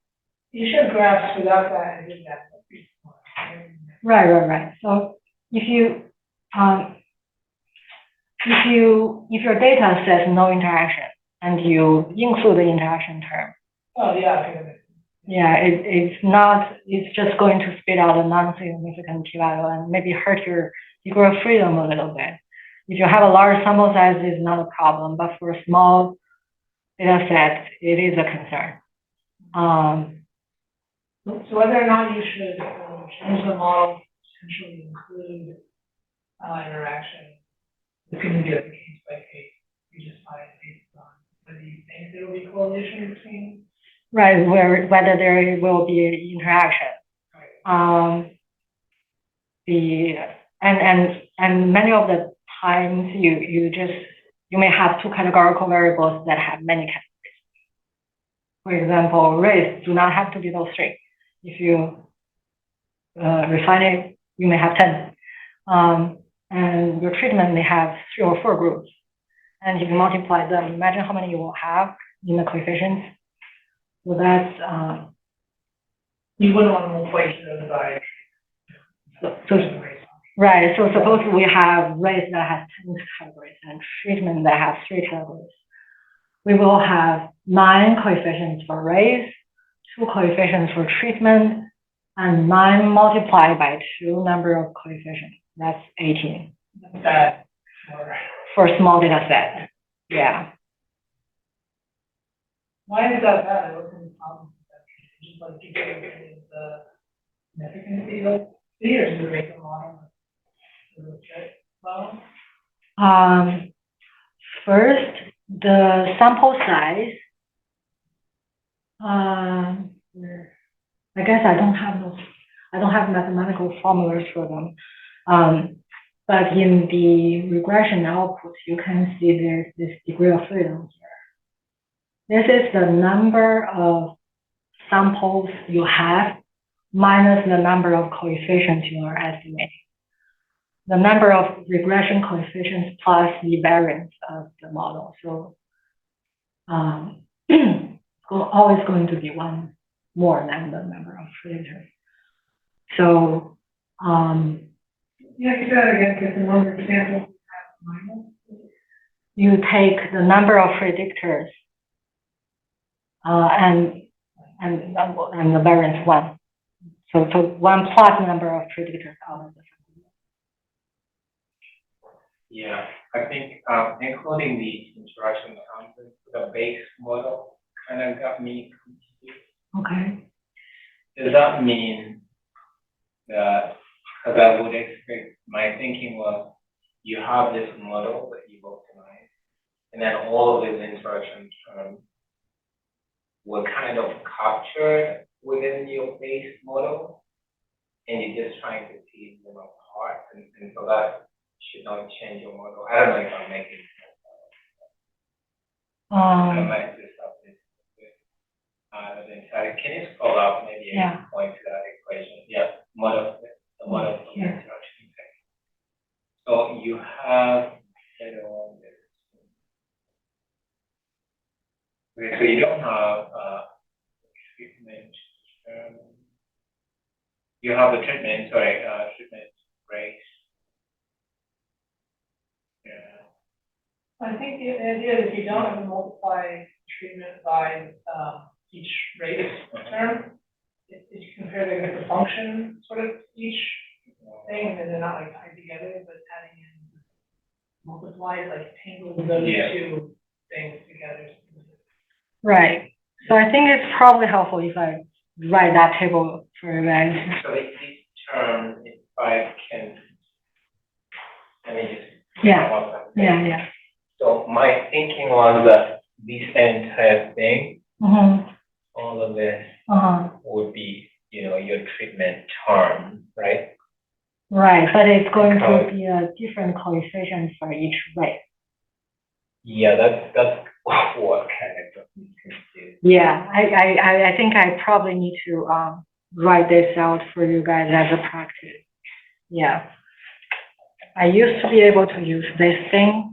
You should graph without that and did that. Right. So if your data says no interaction and you include the interaction term. Oh yeah. Okay. Yeah, it's just going to spit out a non-significant p-value and maybe hurt your degree of freedom a little bit. If you have a large sample size, it's not a problem, but for a small data set, it is a concern. So whether or not you should change the model, potentially include interaction, it's going to be a case by case. You just find based on whether you think there will be correlation between. Right, whether there will be interaction. Right. And many of the times you may have two categorical variables that have many categories. For example, race do not have to be those three. If you refine it, you may have 10. And your treatment may have 3 or 4 groups. And if you multiply them, imagine how many you will have in the coefficients. So that's you wouldn't want to multiply them by. Right. So suppose we have race that has 10 categories and treatment that has 3 categories. We will have 9 coefficients for race, 2 coefficients for treatment, and 9 multiplied by 2 number of coefficients. That's 18. That for a small data set. Yeah. Why is that bad? What's the problem? Just like the significance Here's the beta model. Okay, well, First, the sample size. I guess I don't have mathematical formulas for them. But in the regression output, you can see there's this degree of freedom here. This is the number of samples you have minus the number of coefficients you are estimating. The number of regression coefficients plus the variance of the model. So always going to be one more than the number of predictors. So yeah, do that again, because the number of samples have minus. you take the number of predictors and the variance one. So one plus number of predictors out of the sample. Yeah, I think including the interaction content, the base model kind of got me confused. Okay. Does that mean that, because I would expect, my thinking was, you have this model that you've optimized, and then all of these interaction terms were kind of captured within your base model, and you're just trying to tease them apart, and so that should not change your model. I don't know if I'm making sense. I might just have this. Can you scroll up maybe and point to that equation? Yeah, the model of interaction. So you have okay, so you don't have treatment. You have the treatment, treatment rate. Yeah. I think the idea is if you don't have to multiply treatment by each rate term, if you compare the function sort of each thing, and they're not like tied together, but adding in multiply, like tangling those two things together. Right. So I think it's probably helpful if I write that table for you guys. So this term, if I can, let me just yeah. So my thinking was that this entire thing, all of this would be, your treatment term, right? Right, but it's going to be a different coefficient for each rate. Yeah, that's what kind of confused. Yeah, I think I probably need to write this out for you guys as a practice. Yeah. I used to be able to use this thing.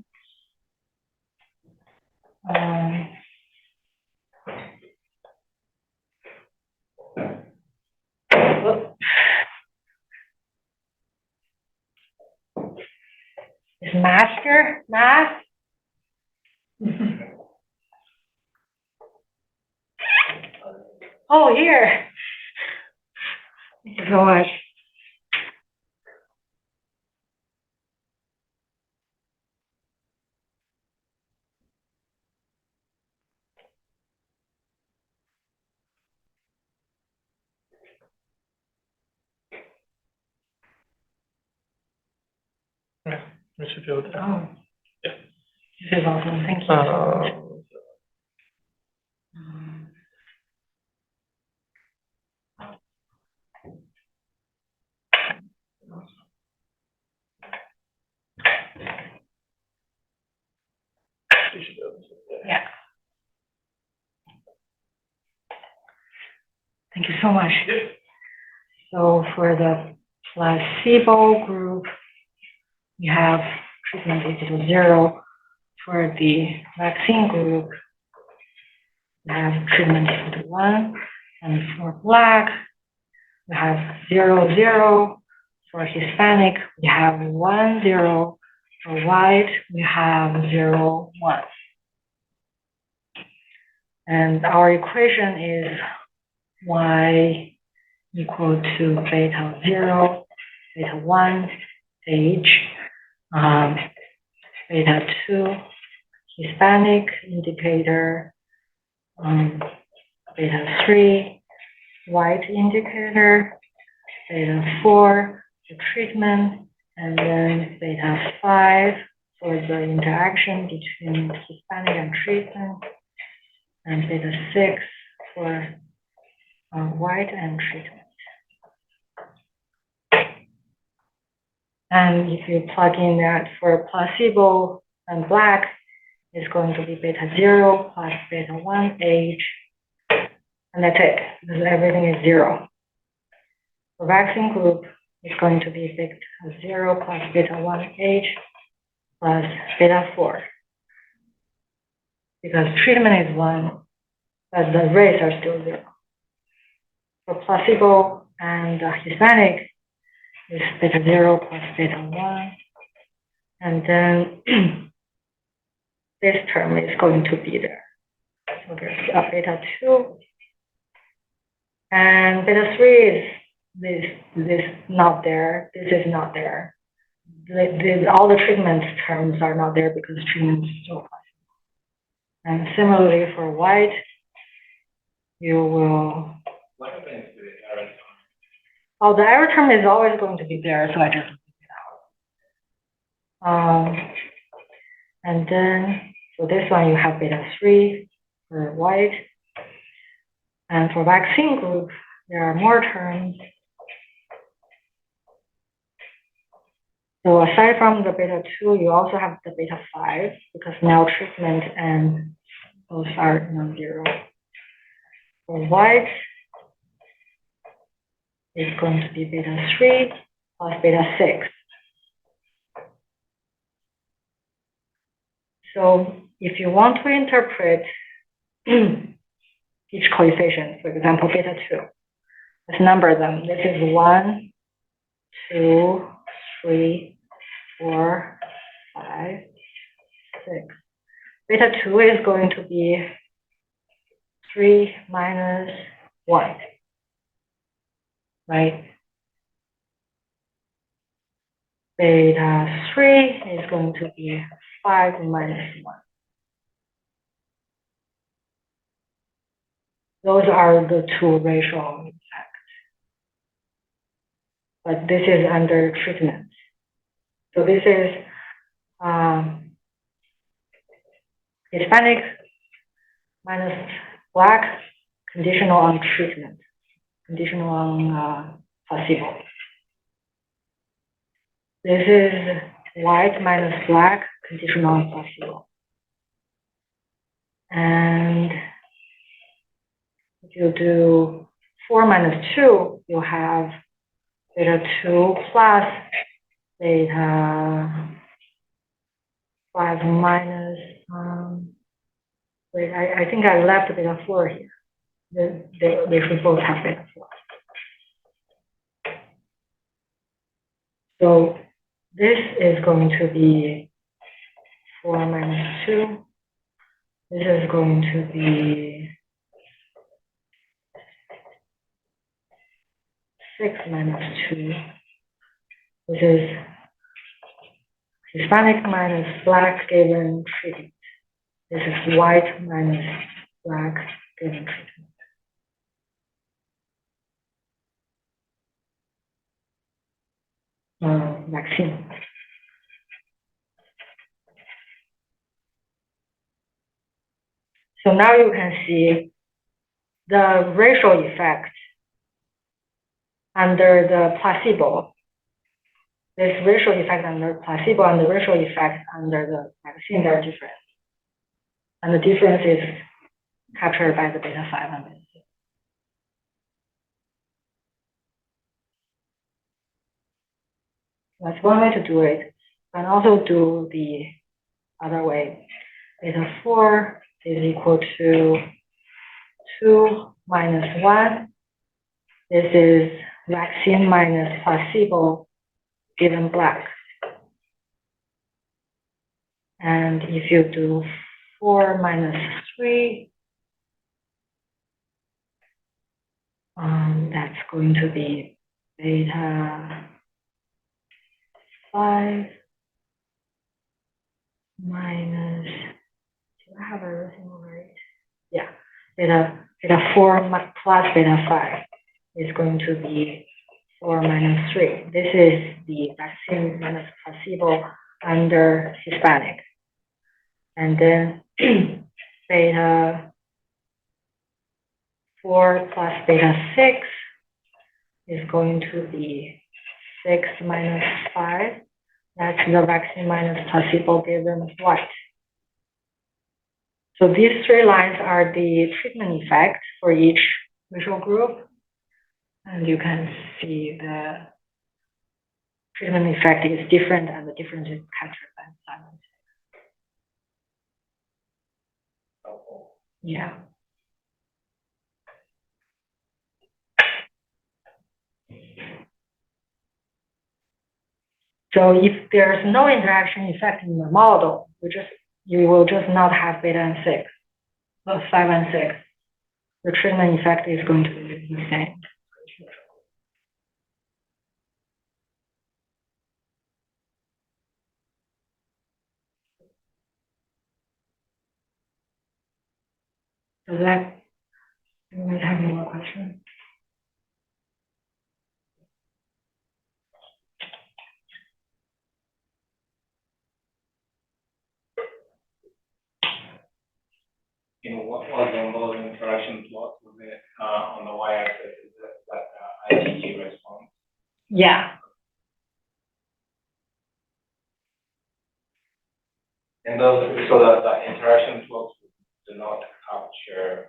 Is master math? Oh, here. Thank you so much. We should be able to. Oh. Yeah. This is awesome. Thank you. Yeah. Thank you so much. So for the placebo group, we have treatment equal to 0. For the vaccine group, we have treatment equal to 1. And for black, we have 0, 0. For Hispanic, we have 1, 0. For white, we have 0, 1. And our equation is y equal to beta 0, beta 1, H, beta 2, Hispanic indicator, beta 3, white indicator, beta 4, the treatment, and then beta 5 for the interaction between Hispanic and treatment, and beta 6 for white and treatment. And if you plug in that for placebo and black, it's going to be beta 0 plus beta 1 H, and that's it, because everything is 0. For vaccine group, it's going to be beta 0 plus beta 1 H plus beta 4. Because treatment is 1, but the rates are still 0. For placebo and Hispanic, it's beta 0 plus beta 1. And then this term is going to be there. So there's a beta 2. And beta 3 is this not there. This is not there. All the treatment terms are not there because treatment is still possible. And similarly for white, you will. What happens to the error term? Oh, the error term is always going to be there, so I just leave it out. And then for this one, you have beta 3 for white. And for vaccine group, there are more terms. So aside from the beta 2, you also have the beta 5, because now treatment and those are non-zero. For white, it's going to be beta 3 plus beta 6. So if you want to interpret each coefficient, for example, beta 2, let's number them. This is 1, 2, 3, 4, 5, 6. Beta 2 is going to be 3 minus 1, right? Beta 3 is going to be 5 minus 1. Those are the two ratio effects. But this is under treatment. So this is Hispanic minus black, conditional on treatment, conditional on placebo. This is white minus black, conditional on placebo. And if you do 4 minus 2, you have beta 2 plus beta 5 minus, wait, I think I left beta 4 here. They should both have beta 4. So this is going to be 4 minus 2. This is going to be 6 minus 2. This is Hispanic minus black given treatment. This is white minus black given treatment. Vaccine. So now you can see the racial effect under the placebo. This racial effect under placebo and the racial effect under the vaccine are different. And the difference is captured by the beta 5 and beta 6. That's one way to do it. You can also do the other way. Beta 4 is equal to 2 minus 1. This is vaccine minus placebo given black. And if you do 4 minus 3, that's going to be beta 5 minus, do I have everything right? Yeah, beta 4 plus beta 5 is going to be 4 minus 3. This is the vaccine minus placebo under Hispanic. And then beta 4 plus beta 6 is going to be 6 minus 5. That's the vaccine minus placebo given white. So these three lines are the treatment effect for each visual group. And you can see the treatment effect is different and the difference is captured by silence. Yeah. So if there's no interaction effect in the model, you will just not have beta and 6, 5 and 6. The treatment effect is going to be the same. Does that, you might have more questions? What was the mode interaction plot? Was it on the y-axis? Is it like IgG response? Yeah. And those, so the interaction plots do not capture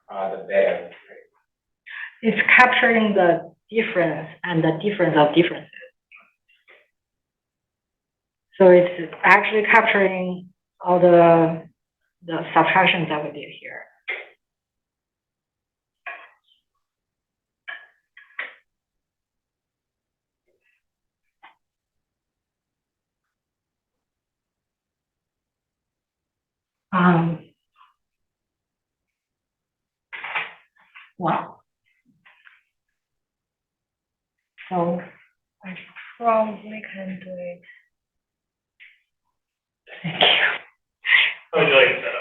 the beta, right? It's capturing the difference and the difference of differences. So it's actually capturing all the subtractions that we did here. Wow. So I probably can do it. Thank you. How would you like to set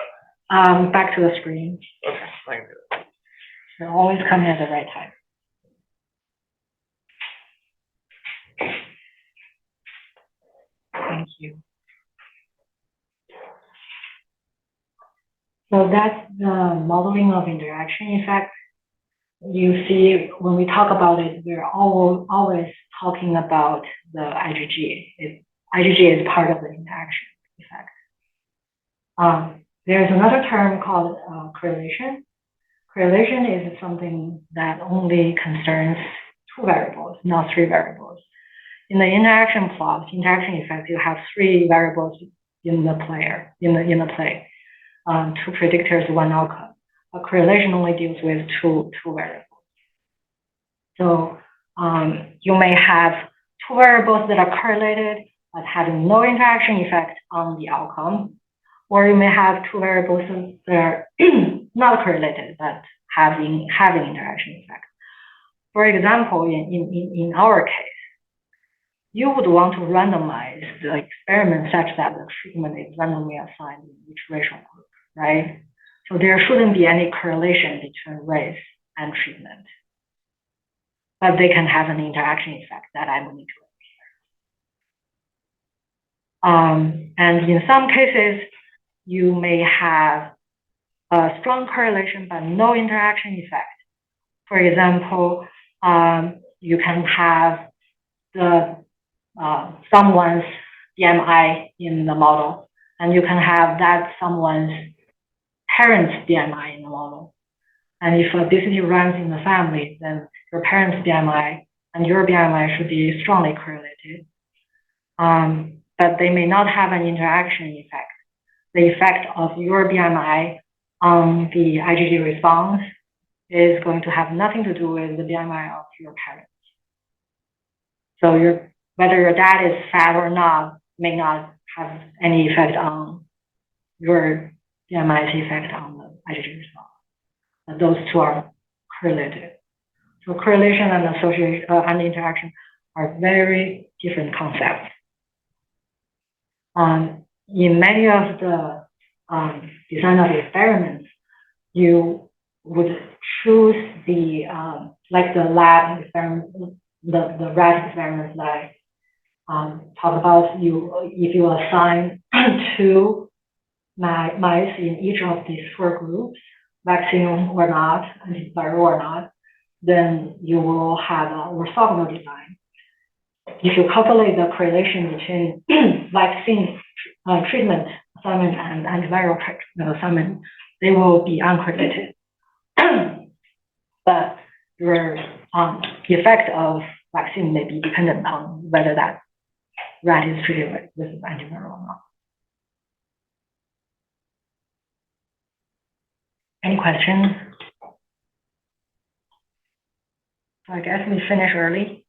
up? Back to the screen. Okay, I can do it. You're always coming at the right time. Thank you. So that's the modeling of interaction effect. You see, when we talk about it, we're always talking about the IgG. IgG is part of the interaction effect. There's another term called correlation. Correlation is something that only concerns 2 variables, not 3 variables. In the interaction plot, interaction effect, you have 3 variables in the play. 2 predictors, 1 outcome. A correlation only deals with two variables. So you may have 2 variables that are correlated but having no interaction effect on the outcome, or you may have 2 variables that are not correlated but having interaction effect. For example, in our case, you would want to randomize the experiment such that the treatment is randomly assigned in each racial group, right? So there shouldn't be any correlation between race and treatment, but they can have an interaction effect that I will need to here. And in some cases, you may have a strong correlation but no interaction effect. For example, you can have someone's BMI in the model, and you can have that someone's parents' BMI in the model. And if obesity runs in the family, then your parents' BMI and your BMI should be strongly correlated. But they may not have an interaction effect. The effect of your BMI on the IgG response is going to have nothing to do with the BMI of your parents. So whether your dad is fat or not may not have any effect on your BMI's effect on the IgG response. But those 2 are correlated. So correlation and association and interaction are very different concepts. In many of the design of experiments, you would choose the like the lab experiment, the rat experiments that I talked about, if you assign two mice in each of these four groups, vaccine or not, antiviral or not, then you will have a orthogonal design. If you calculate the correlation between vaccine treatment assignment and antiviral assignment, they will be uncorrelated. But your effect of vaccine may be dependent on whether that rat is treated with antiviral or not. Any questions? So I guess we finish early.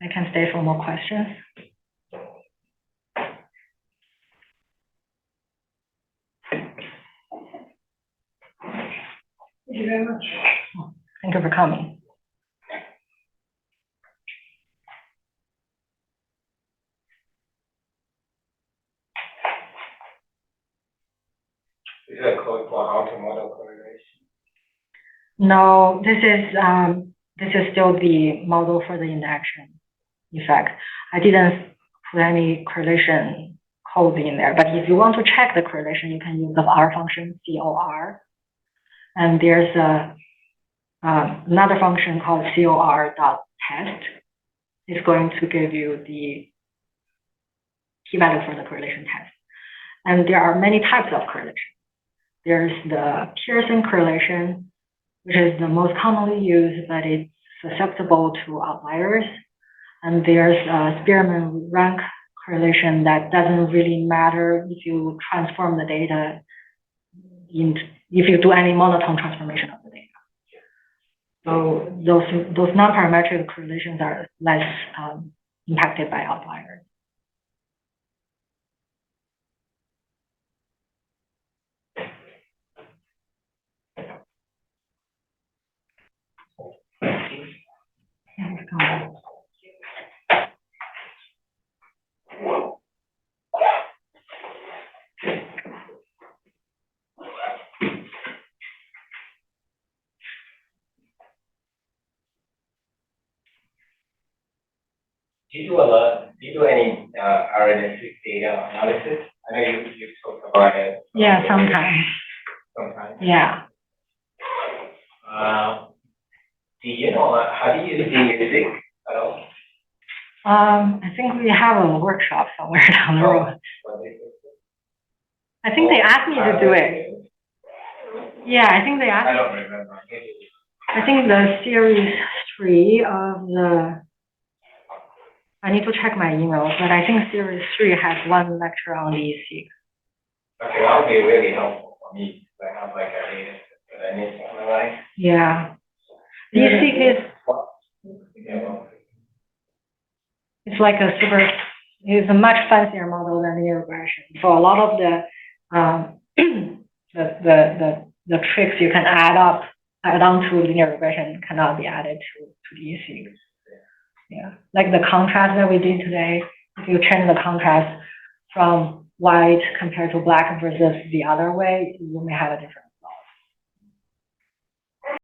I can stay for more questions. Thank you very much. Thank you for coming. Is that code for how to model correlation? No, this is still the model for the interaction effect. I didn't put any correlation code in there, but if you want to check the correlation, you can use the R function, COR. And there's another function called COR.test. It's going to give you the p-value for the correlation test. And there are many types of correlation. There's the Pearson correlation, which is the most commonly used, but it's susceptible to outliers. And there's a Spearman rank correlation that doesn't really matter if you transform the data into, if you do any monotone transformation of the data. So those non-parametric correlations are less impacted by outliers. Do you do any RNA-seq data analysis? I know you talked about it. Yeah, sometimes. Sometimes. Yeah. Do you know how do you use seq at all? I think we have a workshop somewhere down the road. I think they asked me to do it. Yeah, I think they asked. I don't remember. I think the series 3 of the. I need to check my emails, but I think series 3 has one lecture on DeepSeek. Okay, that would be really helpful for me. I have like a data that I need to analyze. Yeah. DeepSeek is. It's like a it's a much fancier model than linear regression. So a lot of the tricks you can add on to linear regression cannot be added to DeepSeek. Yeah, like the contrast that we did today, if you change the contrast from white compared to black versus the other way, you may have a different